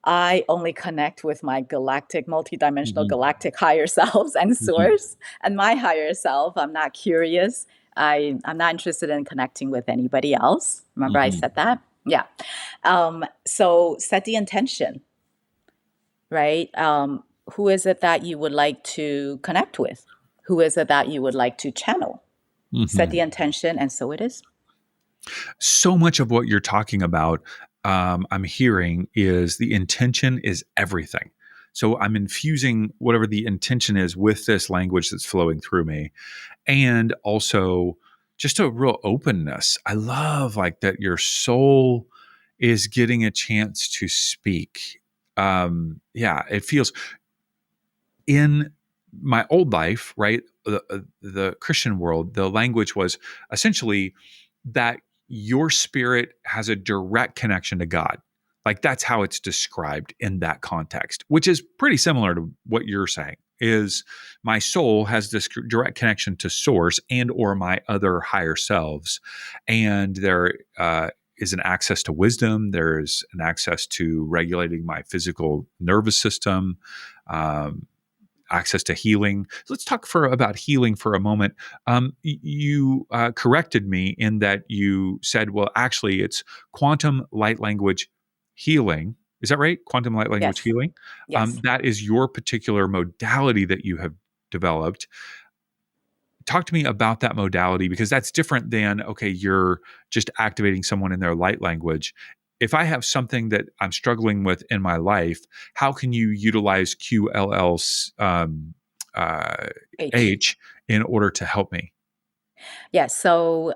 I only connect with my galactic, multidimensional, Mm-hmm. galactic higher selves and Mm-hmm. source. And my higher self, I'm not curious. I'm not interested in connecting with anybody else. Remember I Mm-hmm. said that? Yeah. So set the intention, right? Who is it that you would like to connect with? Who is it that you would like to channel? Set Mm-hmm. the intention, and so it is. So much of what you're talking about, I'm hearing is the intention is everything. So I'm infusing whatever the intention is with this language that's flowing through me, and also just a real openness. I love like that your soul is getting a chance to speak. Yeah, it feels in my old life, right? The Christian world, the language was essentially that your spirit has a direct connection to God. Like that's how it's described in that context, which is pretty similar to what you're saying. Is my soul has this direct connection to source and or my other higher selves, and there is an access to wisdom. There's an access to regulating my physical nervous system. Um, Access to healing. So let's talk about healing for a moment. You corrected me in that you said, well, actually, it's quantum light language healing. Is that right? Quantum light language Yes. healing. Yes. That is your particular modality that you have developed. Talk to me about that modality, because that's different than, okay, you're just activating someone in their light language. If I have something that I'm struggling with in my life, how can you utilize QLL uh, H. H in order to help me? Yes. So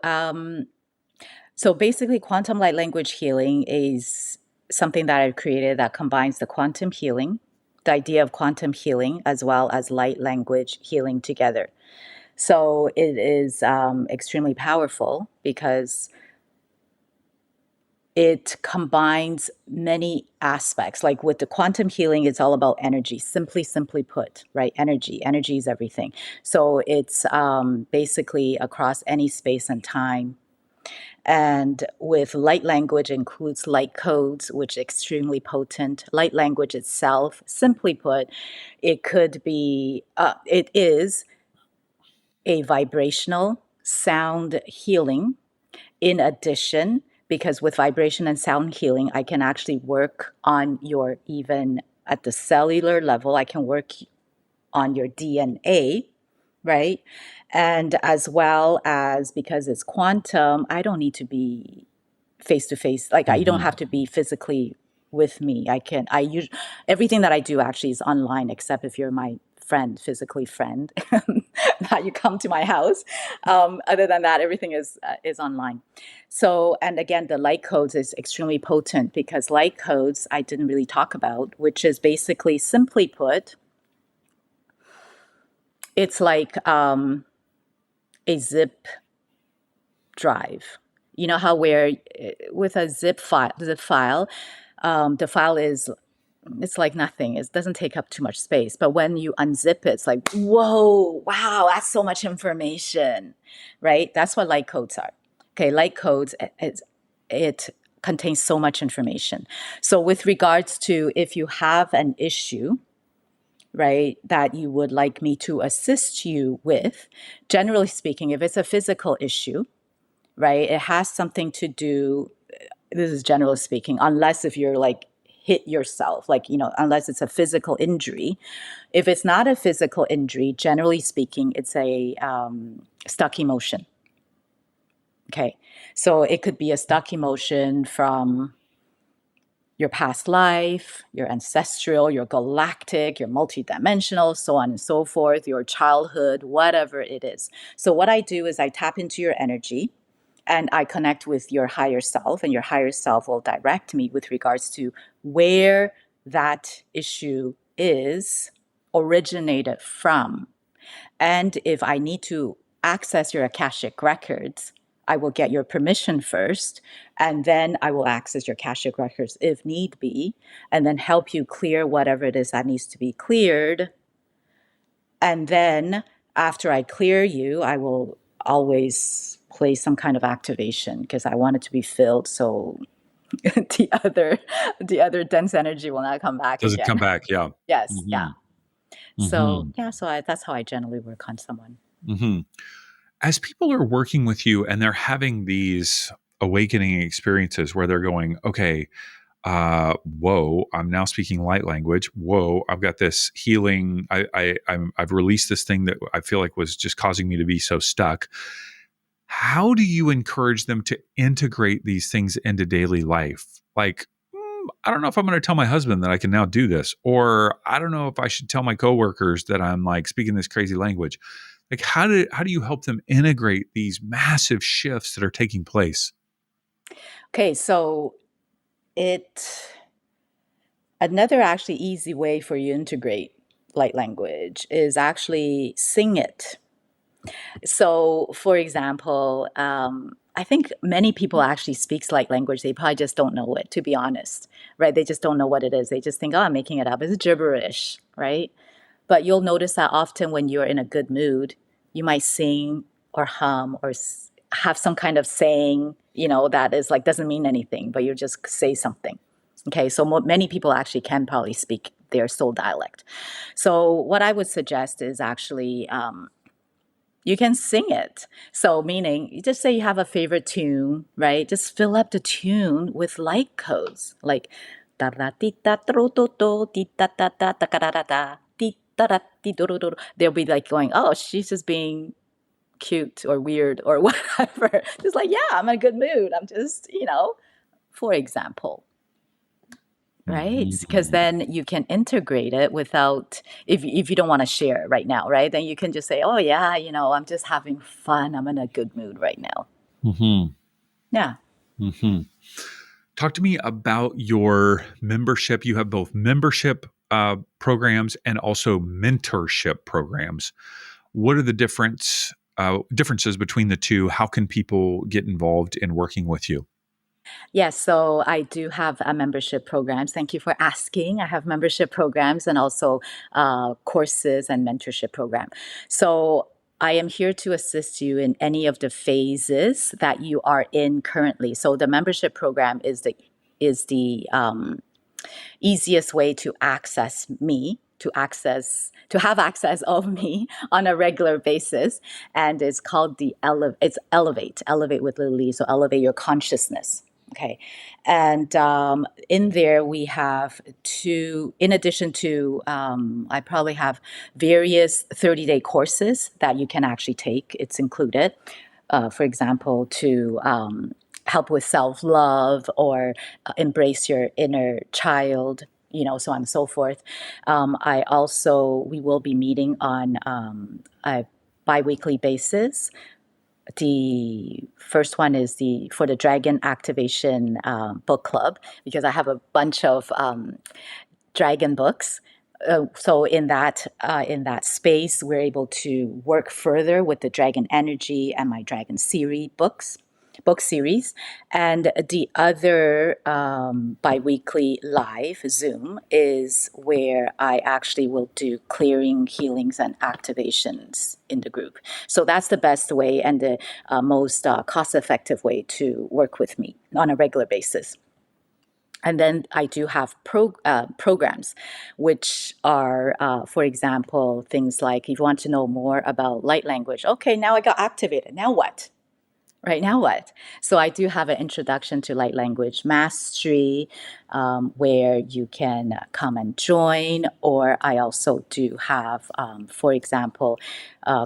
basically, quantum light language healing is something that I've created that combines the quantum healing, the idea of quantum healing, as well as light language healing together. So it is extremely powerful because it combines many aspects. Like with the quantum healing, it's all about energy, simply put, right? Energy is everything. So it's basically across any space and time. And with light language includes light codes, which is extremely potent. Light language itself, simply put, it is a vibrational sound healing. In addition, because with vibration and sound healing, I can actually work on your, even at the cellular level, I can work on your DNA, right? And as well as, because it's quantum, I don't need to be face to face. Like you don't Mhm. have to be physically with me. I use everything that I do actually is online, except if you're my friend, physically friend, that you come to my house. Other than that, everything is online. So, and again, the light codes is extremely potent because light codes I didn't really talk about, which is basically, simply put, it's like a zip drive. You know how where with a zip file, the file is, it's like nothing. It doesn't take up too much space. But when you unzip it, it's like, whoa, wow, that's so much information, right? That's what light codes are. Okay, light codes, it contains so much information. So with regards to if you have an issue, right, that you would like me to assist you with, generally speaking, if it's a physical issue, right, it has something to do, this is generally speaking, unless if you're like hit yourself, like, unless it's a physical injury. If it's not a physical injury, generally speaking, it's a stuck emotion. Okay. So it could be a stuck emotion from your past life, your ancestral, your galactic, your multidimensional, so on and so forth, your childhood, whatever it is. So what I do is I tap into your energy and I connect with your higher self, and your higher self will direct me with regards to where that issue is originated from. And if I need to access your Akashic records, I will get your permission first, and then I will access your Akashic records if need be, and then help you clear whatever it is that needs to be cleared. And then after I clear you, I will always play some kind of activation because I want it to be filled so the other dense energy will not come back Does it come again. back? Yeah. Yes, yeah. Hmm. So Hmm. yeah, that's how I generally work on someone. Hmm. As people are working with you and they're having these awakening experiences where they're going, okay, whoa, I'm now speaking light language. Whoa, I've got this healing. I've released this thing that I feel like was just causing me to be so stuck. how do you encourage them to integrate these things into daily life? Like, I don't know if I'm going to tell my husband that I can now do this, or I don't know if I should tell my coworkers that I'm like speaking this crazy language. Like, how do you help them integrate these massive shifts that are taking place? Okay, so it another actually easy way for you to integrate light language is actually sing it. So, for example, I think many people actually speaks light language. They probably just don't know it, to be honest, right? They just don't know what it is. They just think, oh, I'm making it up. It's gibberish, right? But you'll notice that often when you're in a good mood, you might sing or hum or have some kind of saying, that is like doesn't mean anything, but you just say something. Okay, so many people actually can probably speak their soul dialect. So what I would suggest is actually you can sing it. So meaning you just say you have a favorite tune, right? Just fill up the tune with light codes like da da ti da tro do do ti da da da da da da da ti da da ti do do do. They'll be like going, oh, she's just being cute or weird or whatever. Just like, yeah, I'm in a good mood. I'm just, for example. Right, because Mhm. then you can integrate it without if you don't want to share right now, right? Then you can just say, "Oh yeah, I'm just having fun. I'm in a good mood right now." Mhm. Yeah. Mhm. Talk to me about your membership. You have both membership programs and also mentorship programs. What are the differences between the two? How can people get involved in working with you? Yes, so I do have a membership programs. Thank you for asking. I have membership programs and also courses and mentorship program. So I am here to assist you in any of the phases that you are in currently. So the membership program is the easiest way to access me to have access of me on a regular basis, and it's called it's elevate with little e, so elevate your consciousness. Okay, and in there we have two, in addition to I probably have various 30-day courses that you can actually take. It's included, for example, to help with self love or embrace your inner child, so on and so forth. We will be meeting on a biweekly basis. The first one is for the Dragon Activation book club, because I have a bunch of dragon books. So in that space, we're able to work further with the dragon energy and my dragon series book series. And the other biweekly live Zoom is where I actually will do clearing, healings, and activations in the group. So that's the best way and the most cost-effective way to work with me on a regular basis. And then I do have programs, which are, for example, things like if you want to know more about light language. Okay, now I got activated. Now what? Right now, what? So I do have an introduction to light language mastery, where you can come and join. Or I also do have, for example,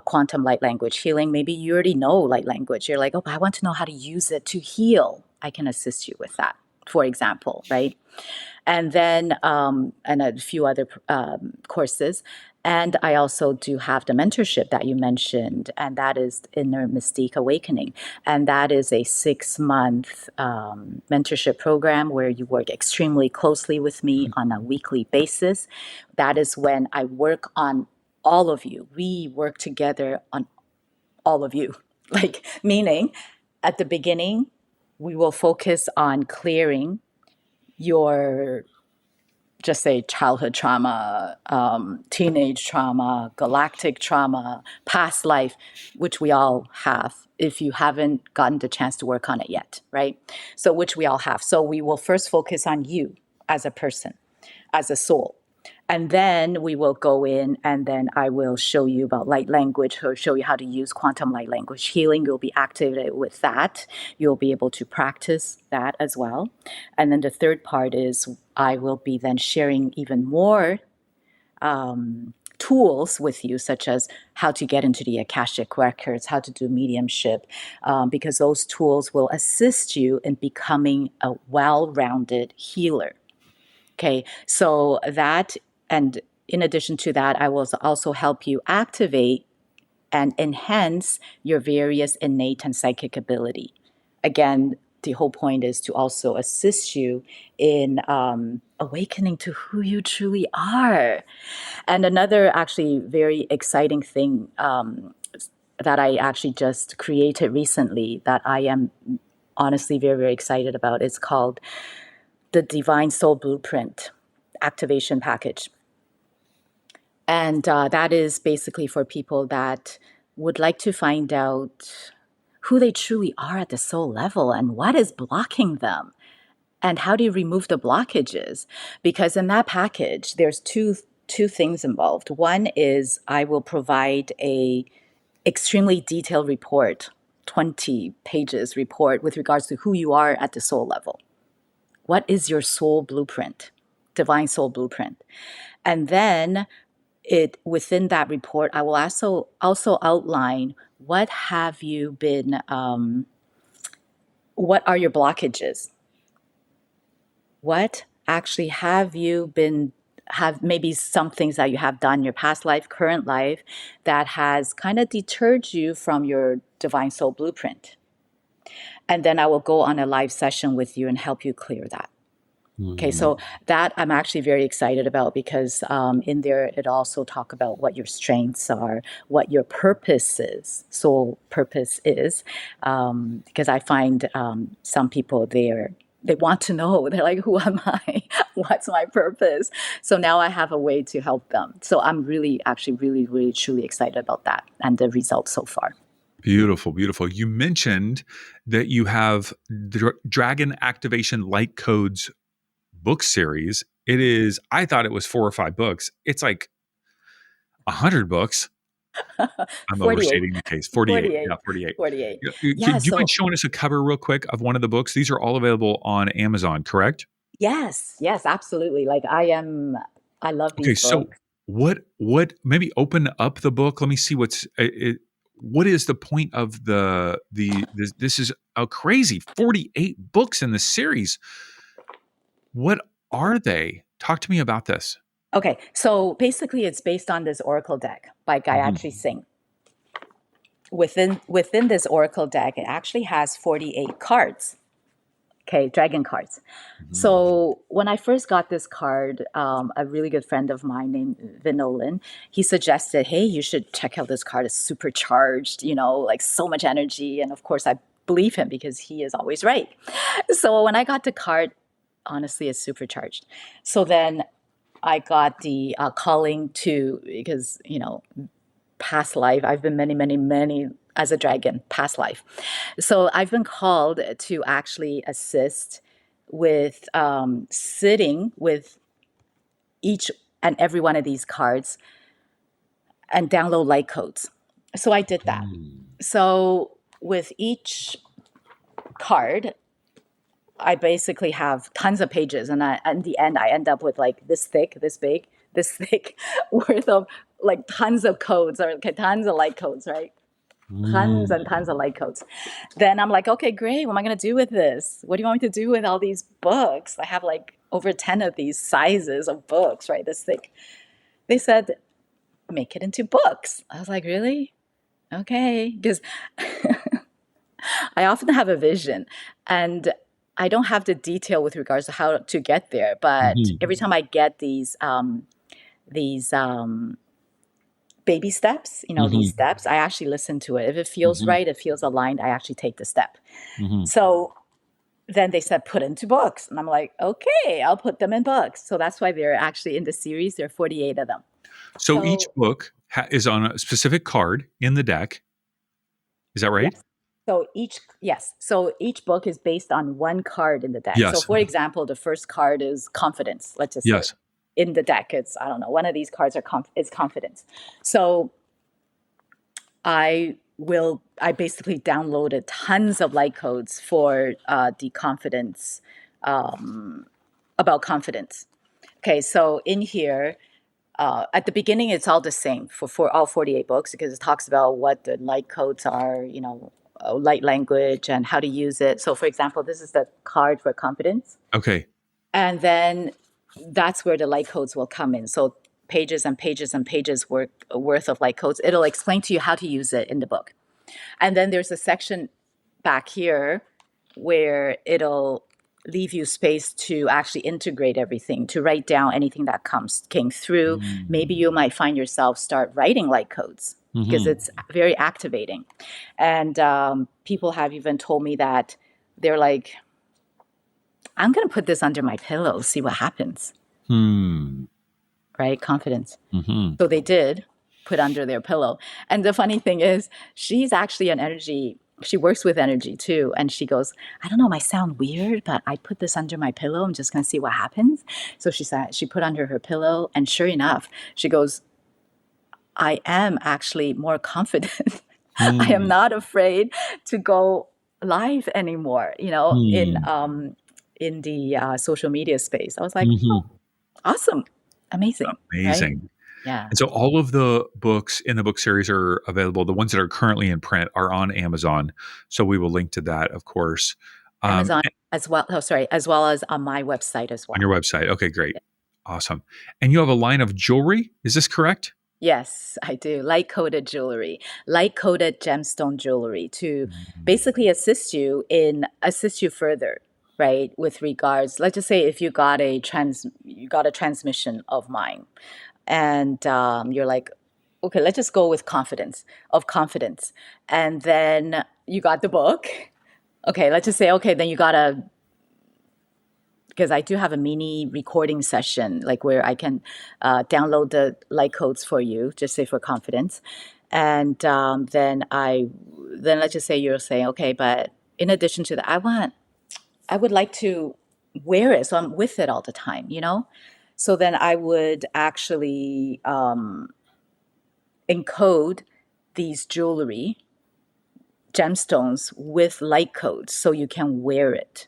quantum light language healing. Maybe you already know light language. You're like, oh, but I want to know how to use it to heal. I can assist you with that, for example, right? And then and a few other courses. And I also do have the mentorship that you mentioned, and that is Inner Mystique Awakening. And that is a 6-month mentorship program where you work extremely closely with me on a weekly basis. That is when I work on all of you. We work together on all of you. Like, meaning at the beginning, we will focus on clearing your, just say, childhood trauma, teenage trauma, galactic trauma, past life, which we all have if you haven't gotten the chance to work on it yet, right? So, which we all have. So, we will first focus on you as a person, as a soul. And then we will go in and then I will show you about light language, or show you how to use quantum light language healing. You'll be activated with that. You'll be able to practice that as well. And then the third part is I will be then sharing even more tools with you, such as how to get into the Akashic records, how to do mediumship, because those tools will assist you in becoming a well-rounded healer. Okay, so that, and in addition to that, I will also help you activate and enhance your various innate and psychic ability. Again, the whole point is to also assist you in awakening to who you truly are. And another actually very exciting thing that I actually just created recently that I am honestly very, very excited about is called the Divine Soul Blueprint Activation Package. And that is basically for people that would like to find out who they truly are at the soul level and what is blocking them and how do you remove the blockages. Because in that package, there's two things involved. One is I will provide a extremely detailed report, 20 pages report with regards to who you are at the soul level. What is your soul blueprint, divine soul blueprint? And then within that report, I will also outline what have you been, what are your blockages? What actually have maybe some things that you have done in your past life, current life, that has kind of deterred you from your divine soul blueprint. And then I will go on a live session with you and help you clear that. Okay, so that I'm actually very excited about because in there it also talk about what your strengths are, what your purpose is, soul purpose is, because I find some people they want to know. They're like, who am I? What's my purpose? So now I have a way to help them. So I'm really, actually, really, really, truly excited about that and the results so far. Beautiful, beautiful. You mentioned that you have Dragon Activation Light Codes book series. It is, I thought it was 4 or 5 books. It's like 100 books. I'm 48, overstating the case. 48. 48, Yeah, 48. 48. Yeah, Could you mind so showing us a cover real quick of one of the books? These are all available on Amazon, correct? yes, yes, absolutely. Like I love Okay, these so books. what maybe open up the book. Let me see what is the point of this is a crazy 48 books in the series. What are they? Talk to me about this. Okay, so basically it's based on this oracle deck by Gayatri Mhm. Singh. Within this oracle deck, it actually has 48 cards. Okay, dragon cards. Mhm. So when I first got this card, a really good friend of mine named Vinolan, he suggested, "Hey, you should check out this card. It's supercharged, like so much energy." And of course, I believe him because he is always right. So when I got the card, honestly, it's supercharged. So then I got the calling to, because past life, I've been many, many, many as a dragon, past life. So I've been called to actually assist with sitting with each and every one of these cards and download light codes. So I did that. Mm. So with each card, I basically have tons of pages, and in the end, I end up with like this thick, this big, this thick worth of like tons of codes or okay, tons of light codes, right? Tons and tons of Mm. light codes. Then I'm like, okay, great. What am I going to do with this? What do you want me to do with all these books? I have like over 10 of these sizes of books, right? This thick. They said, make it into books. I was like, really? Okay. Because I often have a vision and I don't have the detail with regards to how to get there. But Mhm. every time I get these baby steps, these Mhm. steps, I actually listen to it. If it feels Mhm. right, it feels aligned, I actually take the step. Mhm. So then they said, put into books. And I'm like, okay, I'll put them in books. So that's why they're actually in the series. There are 48 of them. So each So, book is on a specific card in the deck. Is that right? yes. Yes. So each book is based on one card in the deck. So, Yes. for example, the first card is confidence, let's just say. Yes. In the deck, it's, I don't know, one of these cards is confidence. So I basically downloaded tons of light codes for the confidence, about confidence. Okay, so in here, at the beginning, it's all the same for all 48 books because it talks about what the light codes are, light language and how to use it. So, for example, this is the card for confidence. Okay. And then that's where the light codes will come in. So, pages and pages and pages worth of light codes. It'll explain to you how to use it in the book. And then there's a section back here where it'll leave you space to actually integrate everything, to write down anything that came through. Maybe you might find yourself start writing light codes because it's very activating. And people have even told me that they're like, I'm going to put this under my pillow, see what happens. Right? Confidence. So they did put under their pillow. And the funny thing is, she's actually an energy. She works with energy too. And she goes, I don't know, it might sound weird, but I put this under my pillow. I'm just going to see what happens. So she said, she put under her pillow. And sure enough, she goes, I am actually more confident. I am not afraid to go live anymore, in the social media space. I was like, oh, awesome. Amazing. Amazing. Right? Yeah. And so all of the books in the book series are available. The ones that are currently in print are on Amazon. So we will link to that, of course. Amazon as well. Oh, sorry, as well as on my website as well. On your website. Okay, great. Awesome. And you have a line of jewelry. Is this correct? Yes, I do. Light-coated jewelry, light-coated gemstone jewelry to basically assist you further, right? With regards, let's just say if you got a transmission of mine, and you're like, okay, let's just go with confidence, and then you got the book. Okay, let's just say, okay, then you got because I do have a mini recording session, like where I can download the light codes for you, just say for confidence. And then let's just say you're saying, okay, but in addition to that, I would like to wear it. So I'm with it all the time, So then I would actually encode these jewelry gemstones with light codes so you can wear it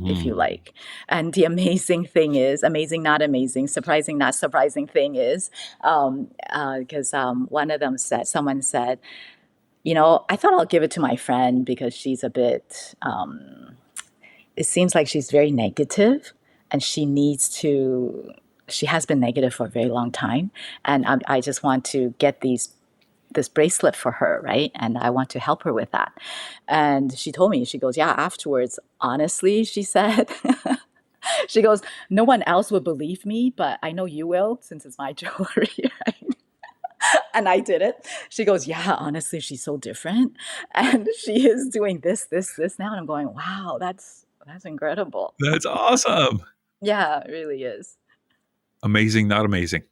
if you like. And the amazing thing is, amazing, not amazing, surprising, not surprising thing is, because someone said, I thought I'll give it to my friend because she's a bit, it seems like she's very negative and she has been negative for a very long time. And I just want to get this bracelet for her, right? And I want to help her with that. And she told me, she goes, yeah, afterwards, honestly, she said, she goes, no one else would believe me, but I know you will since it's my jewelry, right? And I did it. She goes, yeah, honestly, she's so different. And she is doing this now. And I'm going, wow, that's incredible. That's awesome. Yeah, it really is. Amazing, not amazing.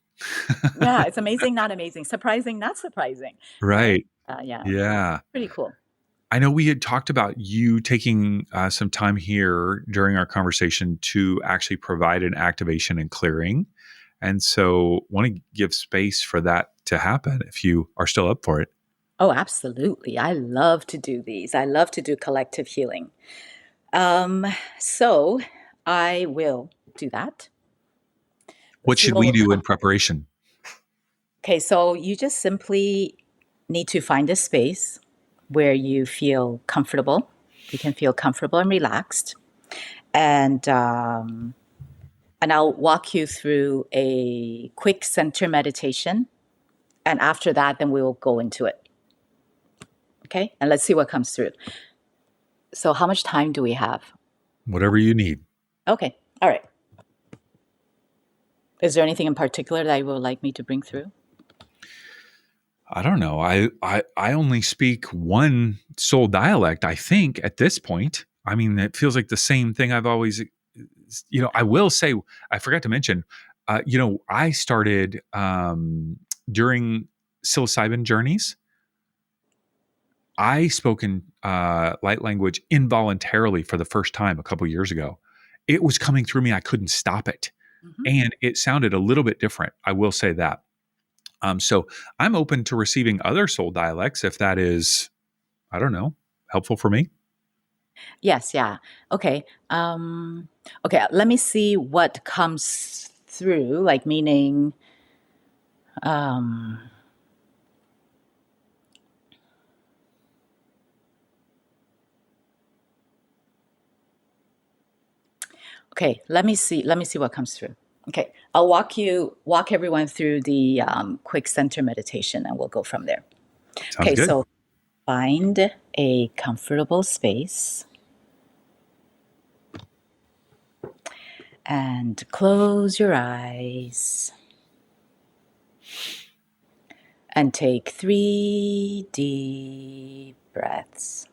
Yeah, it's amazing, not amazing. Surprising, not surprising. Right. Yeah. Yeah. Pretty cool. I know we had talked about you taking some time here during our conversation to actually provide an activation and clearing. And so want to give space for that to happen if you are still up for it. Oh, absolutely. I love to do these. I love to do collective healing. So I will do that. What should we do in preparation? Okay, so you just simply need to find a space where you feel comfortable. You can feel comfortable and relaxed. And I'll walk you through a quick center meditation. And after that, then we will go into it. Okay, and let's see what comes through. So how much time do we have? Whatever you need. Okay, all right. Is there anything in particular that you would like me to bring through? I don't know. I only speak one soul dialect, I think, at this point. I mean, it feels like the same thing I've always, I will say, I forgot to mention, I started during psilocybin journeys. I spoke in light language involuntarily for the first time a couple years ago. It was coming through me. I couldn't stop it. And it sounded a little bit different. I will say that. So I'm open to receiving other soul dialects if that is, I don't know, helpful for me. Yes, yeah. Okay. Okay, let me see what comes through, like meaning Um, okay, let me see. Let me see what comes through. Okay, I'll walk everyone through the quick center meditation, and we'll go from there. Sounds Okay, good. so find a comfortable space and close your eyes and take 3 deep breaths.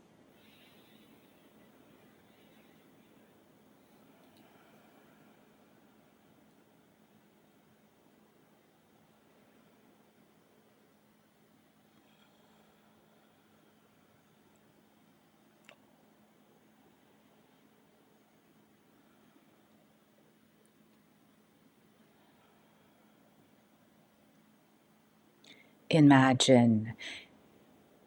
Imagine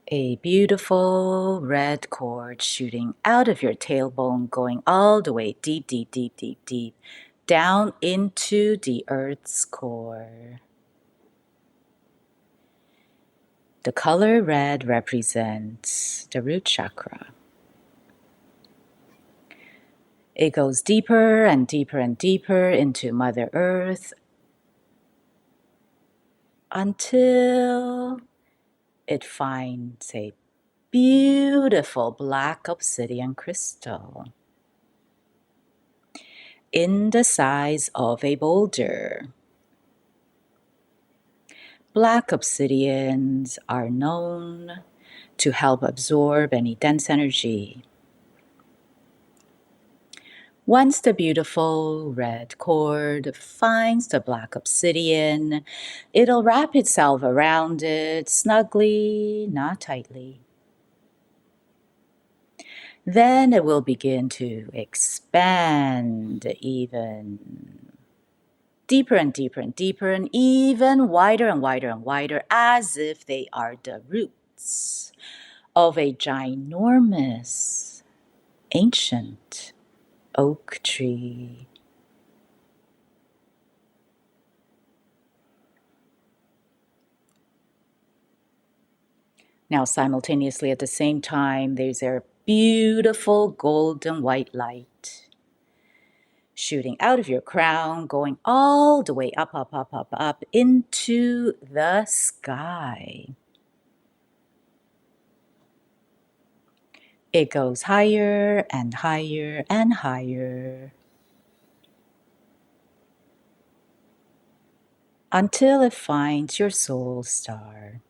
a beautiful red cord shooting out of your tailbone, going all the way deep, deep, deep, deep, deep, down into the earth's core. The color red represents the root chakra. It goes deeper and deeper and deeper into Mother Earth until it finds a beautiful black obsidian crystal in the size of a boulder. Black obsidians are known to help absorb any dense energy. Once the beautiful red cord finds the black obsidian, it'll wrap itself around it snugly, not tightly. Then it will begin to expand even deeper and deeper and deeper and even wider and wider and wider, as if they are the roots of a ginormous ancient oak tree. Now, simultaneously at the same time, there's a beautiful golden white light shooting out of your crown, going all the way up, up, up, up, up into the sky. It goes higher and higher and higher until it finds your soul star.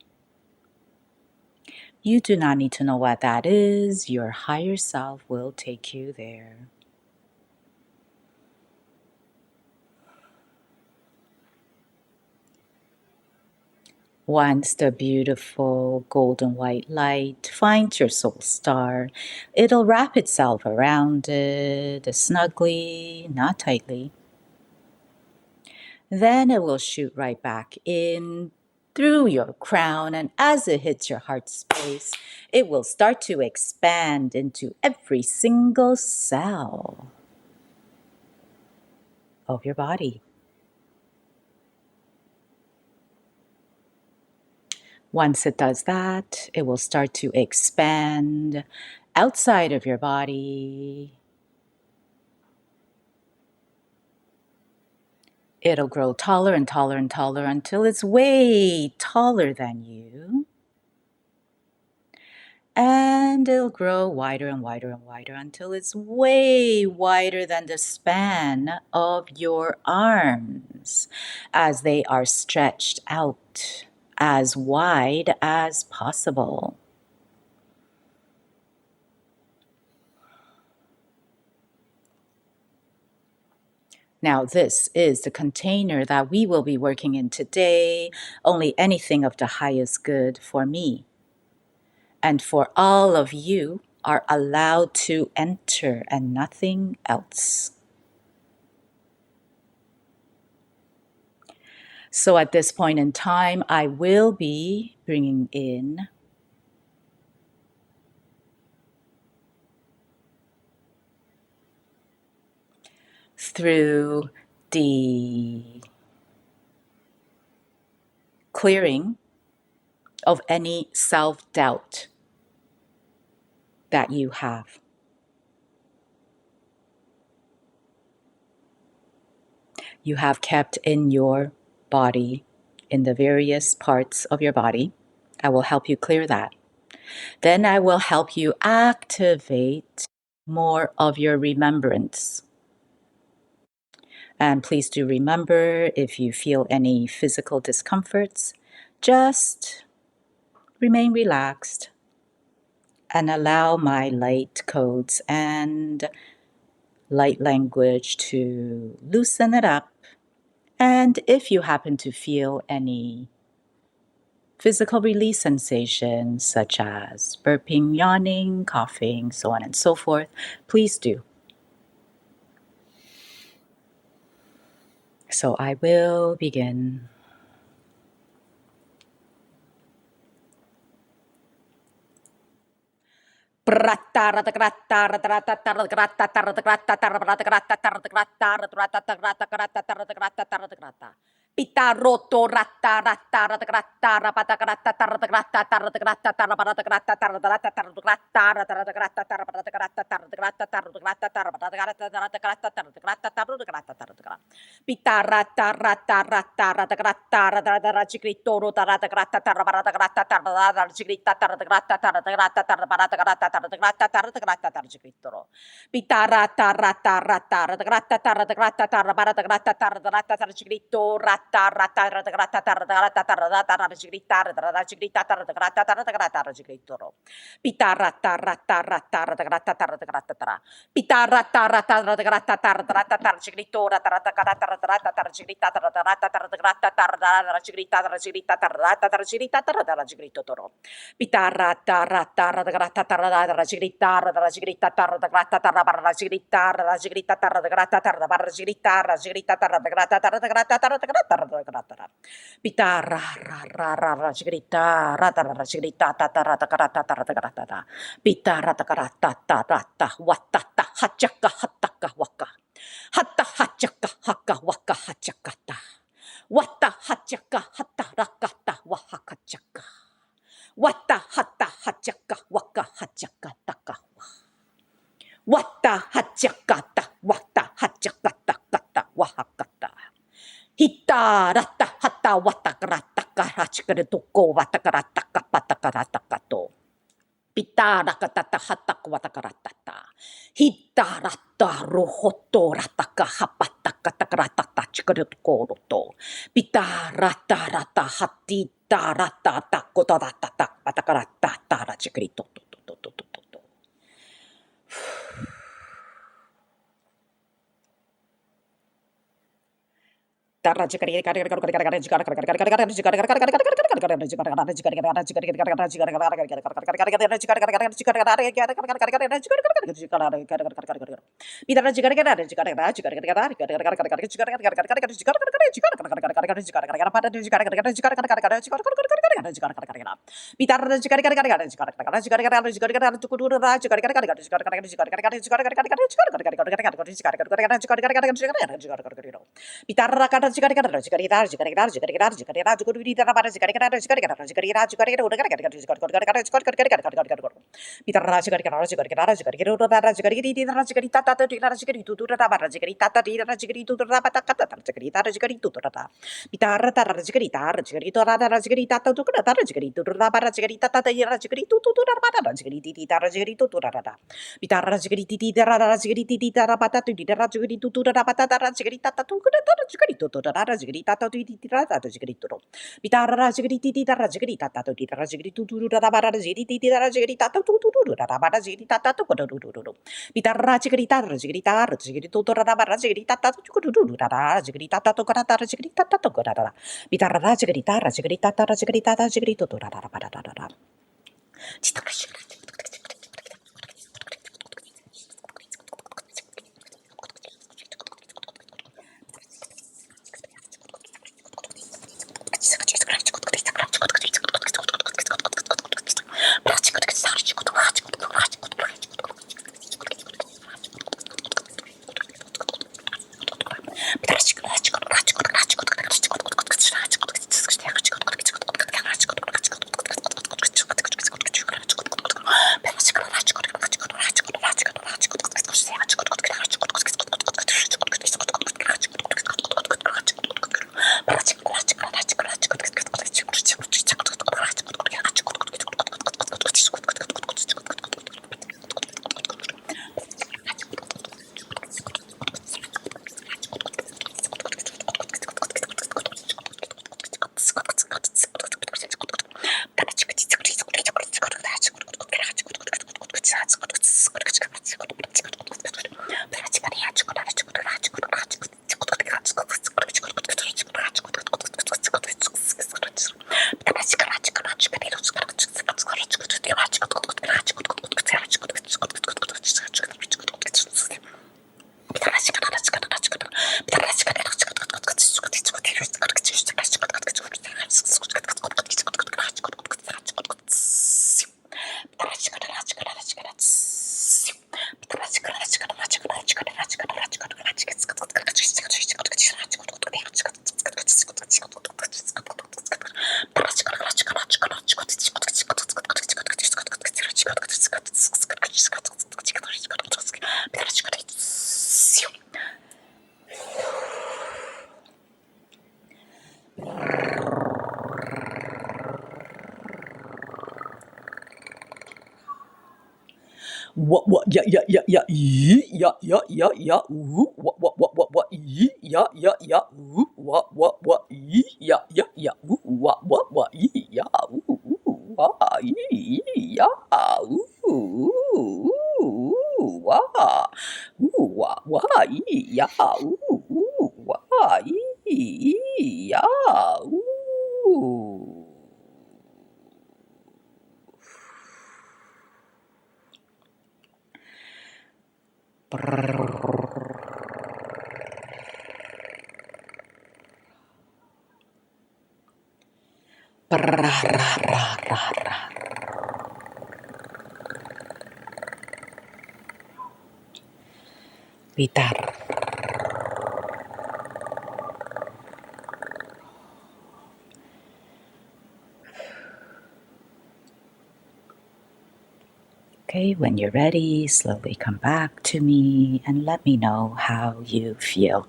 You do not need to know what that is. Your higher self will take you there. Once the beautiful golden white light finds your soul star, it'll wrap itself around it snugly, not tightly. Then it will shoot right back in through your crown, and as it hits your heart space, it will start to expand into every single cell of your body. Once it does that, it will start to expand outside of your body. It'll grow taller and taller and taller until it's way taller than you. And it'll grow wider and wider and wider until it's way wider than the span of your arms as they are stretched out as wide as possible. Now, this is the container that we will be working in today. Only anything of the highest good for me and for all of you are allowed to enter and nothing else. So at this point in time, I will be bringing in through the clearing of any self-doubt that you have. You have kept in your body, in the various parts of your body. I will help you clear that. Then I will help you activate more of your remembrance. And please do remember, if you feel any physical discomforts, just remain relaxed and allow my light codes and light language to loosen it up. And if you happen to feel any physical release sensations such as burping, yawning, coughing, so on and so forth, please do. So I will begin. Pita roto rata rata rata grata rapata grata tarata grata tarata grata tarata grata tarata grata tarata grata tarata grata tarata grata tarata grata tarata grata tarata grata tarata grata tarata grata tarata grata tarata grata pita rata rata rata rata grata rata rata cigrito rota rata grata tarata grata tarata cigrita tarata grata tarata grata tarata grata tarata grata tarata grata tarata cigrito pita rata rata rata rata grata tarata grata tarata grata tarata grata cigrito rata rata rata grata tarata grata tarata rata cigrita rata cigrita tarata grata tarata grata cigrito pita rata rata rata rata grata tarata grata tarata pita rata rata rata grata tarata rata cigrito rata rata grata rata cigrita tarata rata tarata grata tarata cigrita rata cigrita tarata cigrita tarata cigrito toro pita rata rata rata grata tarata cigrita rata cigrita tarata grata tarata cigrita rata cigrita tarata grata tarata cigrita rata cigrita tarata grata tarata grata tarata grata pita ra ra ra ra ra cigrita rata rata cigrita tata rata grata tarata grata pita rata grata tata watata hachaka hataka waka hatta hachaka haka waka hachakata wata hachaka hata rakata wahakachaka wata hata hachaka waka hachakataka wata hachakata wata hachakata kata wahakata hita rata hata wata karata karachikare toko wata karata kapata karata kato pita rakatata hatak wata karatata hita rata rohoto rata kahapata kata karata chikare toko roto pita rata rata hatita rata takota rata tak pata karata tara chikare to what yeah yeah yeah yeah yeah yeah yeah yeah what yeah yeah yeah what yeah yeah yeah what yeah what yeah what yeah what yeah Vitar. Okay, when you're ready, slowly come back to me and let me know how you feel.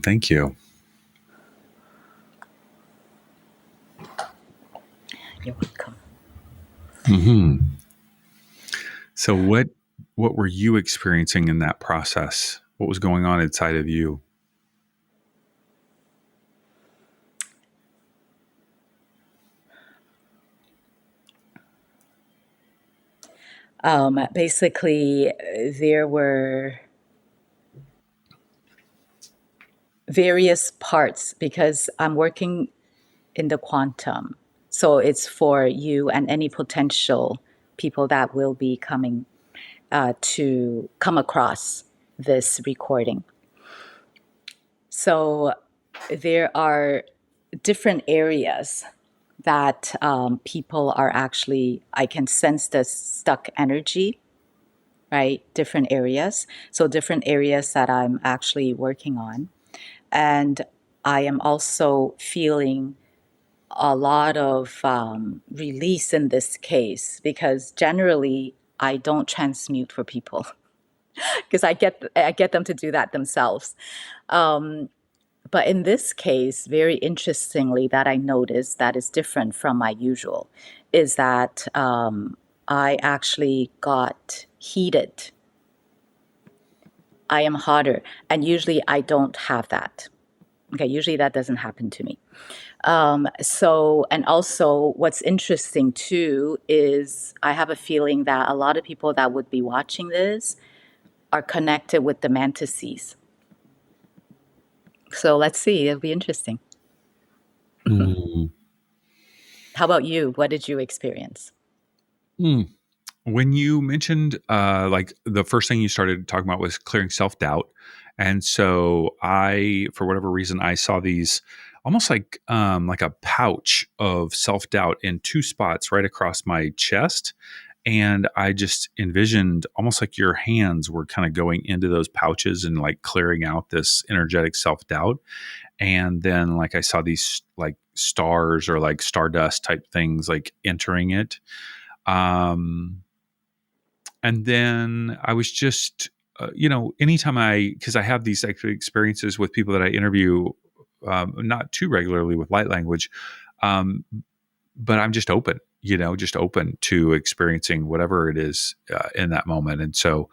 Thank you. You're welcome. So what were you experiencing in that process? What was going on inside of you? Basically, there were various parts because I'm working in the quantum. So it's for you and any potential people that will be coming to come across this recording. So there are different areas that people are actually, I can sense the stuck energy, right? Different areas. So different areas that I'm actually working on. And I am also feeling a lot of release in this case because generally I don't transmute for people because I get them to do that themselves. But in this case, very interestingly, that I noticed that is different from my usual is that I actually got heated. I am hotter, and usually I don't have that. Okay, usually that doesn't happen to me. So, and also what's interesting too is I have a feeling that a lot of people that would be watching this are connected with the mantises. So let's see, it'll be interesting. Mm. How about you? What did you experience? Mm. When you mentioned like the first thing you started talking about was clearing self-doubt. And so I, for whatever reason, I saw these almost like a pouch of self-doubt in two spots right across my chest. And I just envisioned almost like your hands were kind of going into those pouches and like clearing out this energetic self-doubt. And then like I saw these like stars or like stardust type things like entering it. Um, and then I was just, anytime because I have these experiences with people that I interview, not too regularly with light language, um, but I'm just open, just open to experiencing whatever it is in that moment. And so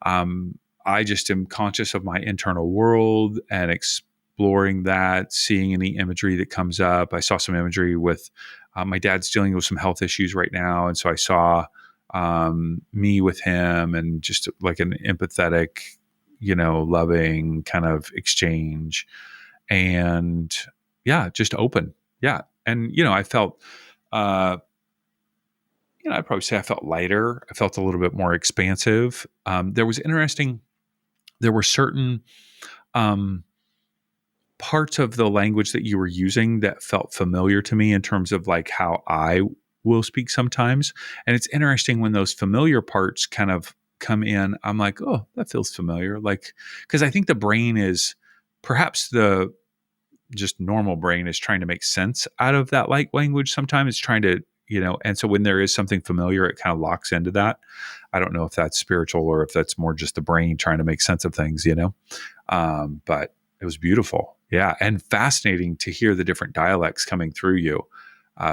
I just am conscious of my internal world and exploring that, seeing any imagery that comes up. I saw some imagery with my dad's dealing with some health issues right now. And so I saw me with him and just like an empathetic, loving kind of exchange. And yeah, just open. Yeah. And, I felt, I'd probably say I felt lighter. I felt a little bit more expansive. There were certain um, parts of the language that you were using that felt familiar to me in terms of like how I will speak sometimes. And it's interesting when those familiar parts kind of come in, I'm like, oh, that feels familiar. Like, because I think the brain is perhaps just normal brain is trying to make sense out of that light language sometimes. It's trying to and so when there is something familiar, it kind of locks into that. I don't know if that's spiritual or if that's more just the brain trying to make sense of things, but it was beautiful. Yeah. And fascinating to hear the different dialects coming through you.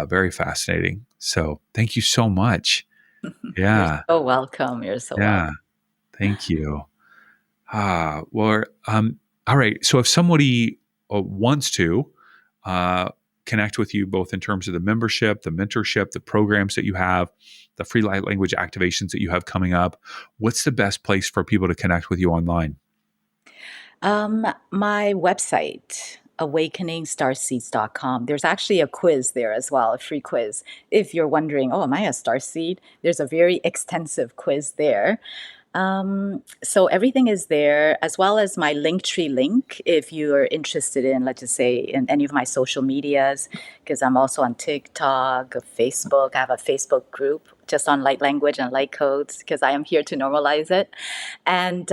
Very fascinating. So thank you so much. You're Yeah. so welcome. You're so Yeah. welcome. Thank you. Well, all right. So if somebody wants to connect with you, both in terms of the membership, the mentorship, the programs that you have, the free light language activations that you have coming up, what's the best place for people to connect with you online? My website, awakeningstarseeds.com. There's actually a quiz there as well, a free quiz. If you're wondering, oh, am I a starseed? There's a very extensive quiz there. So everything is there, as well as my Linktree link if you are interested in, let's just say, in any of my social medias, because I'm also on TikTok, Facebook. I have a Facebook group just on light language and light codes because I am here to normalize it. And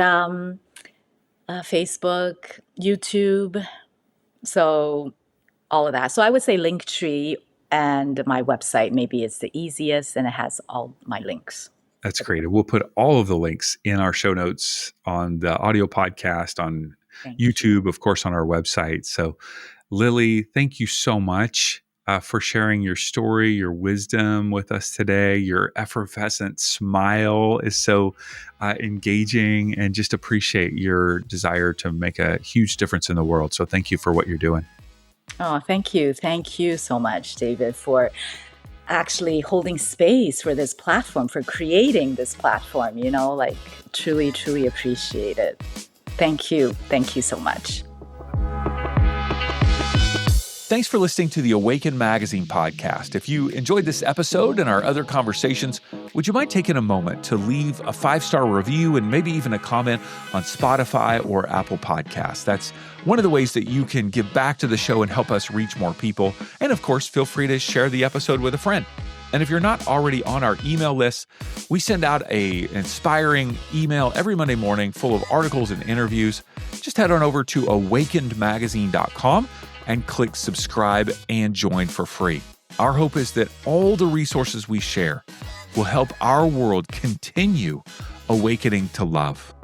Facebook, YouTube, so all of that. So I would say Linktree and my website maybe it's the easiest, and it has all my links. That's great. And we'll put all of the links in our show notes on the audio podcast, on Thank you. YouTube, of course, on our website. So, Lily, thank you so much for sharing your story, your wisdom with us today. Your effervescent smile is so engaging, and just appreciate your desire to make a huge difference in the world. So, thank you for what you're doing. Oh, thank you. Thank you so much, David, for actually holding space for this platform, for creating this platform, like truly, truly appreciate it. Thank you. Thank you so much. Thanks for listening to the Awaken Magazine podcast. If you enjoyed this episode and our other conversations, would you mind taking a moment to leave a 5-star review and maybe even a comment on Spotify or Apple Podcasts? That's one of the ways that you can give back to the show and help us reach more people. And of course, feel free to share the episode with a friend. And if you're not already on our email list, we send out an inspiring email every Monday morning full of articles and interviews. Just head on over to awakenedmagazine.com and click subscribe and join for free. Our hope is that all the resources we share will help our world continue awakening to love.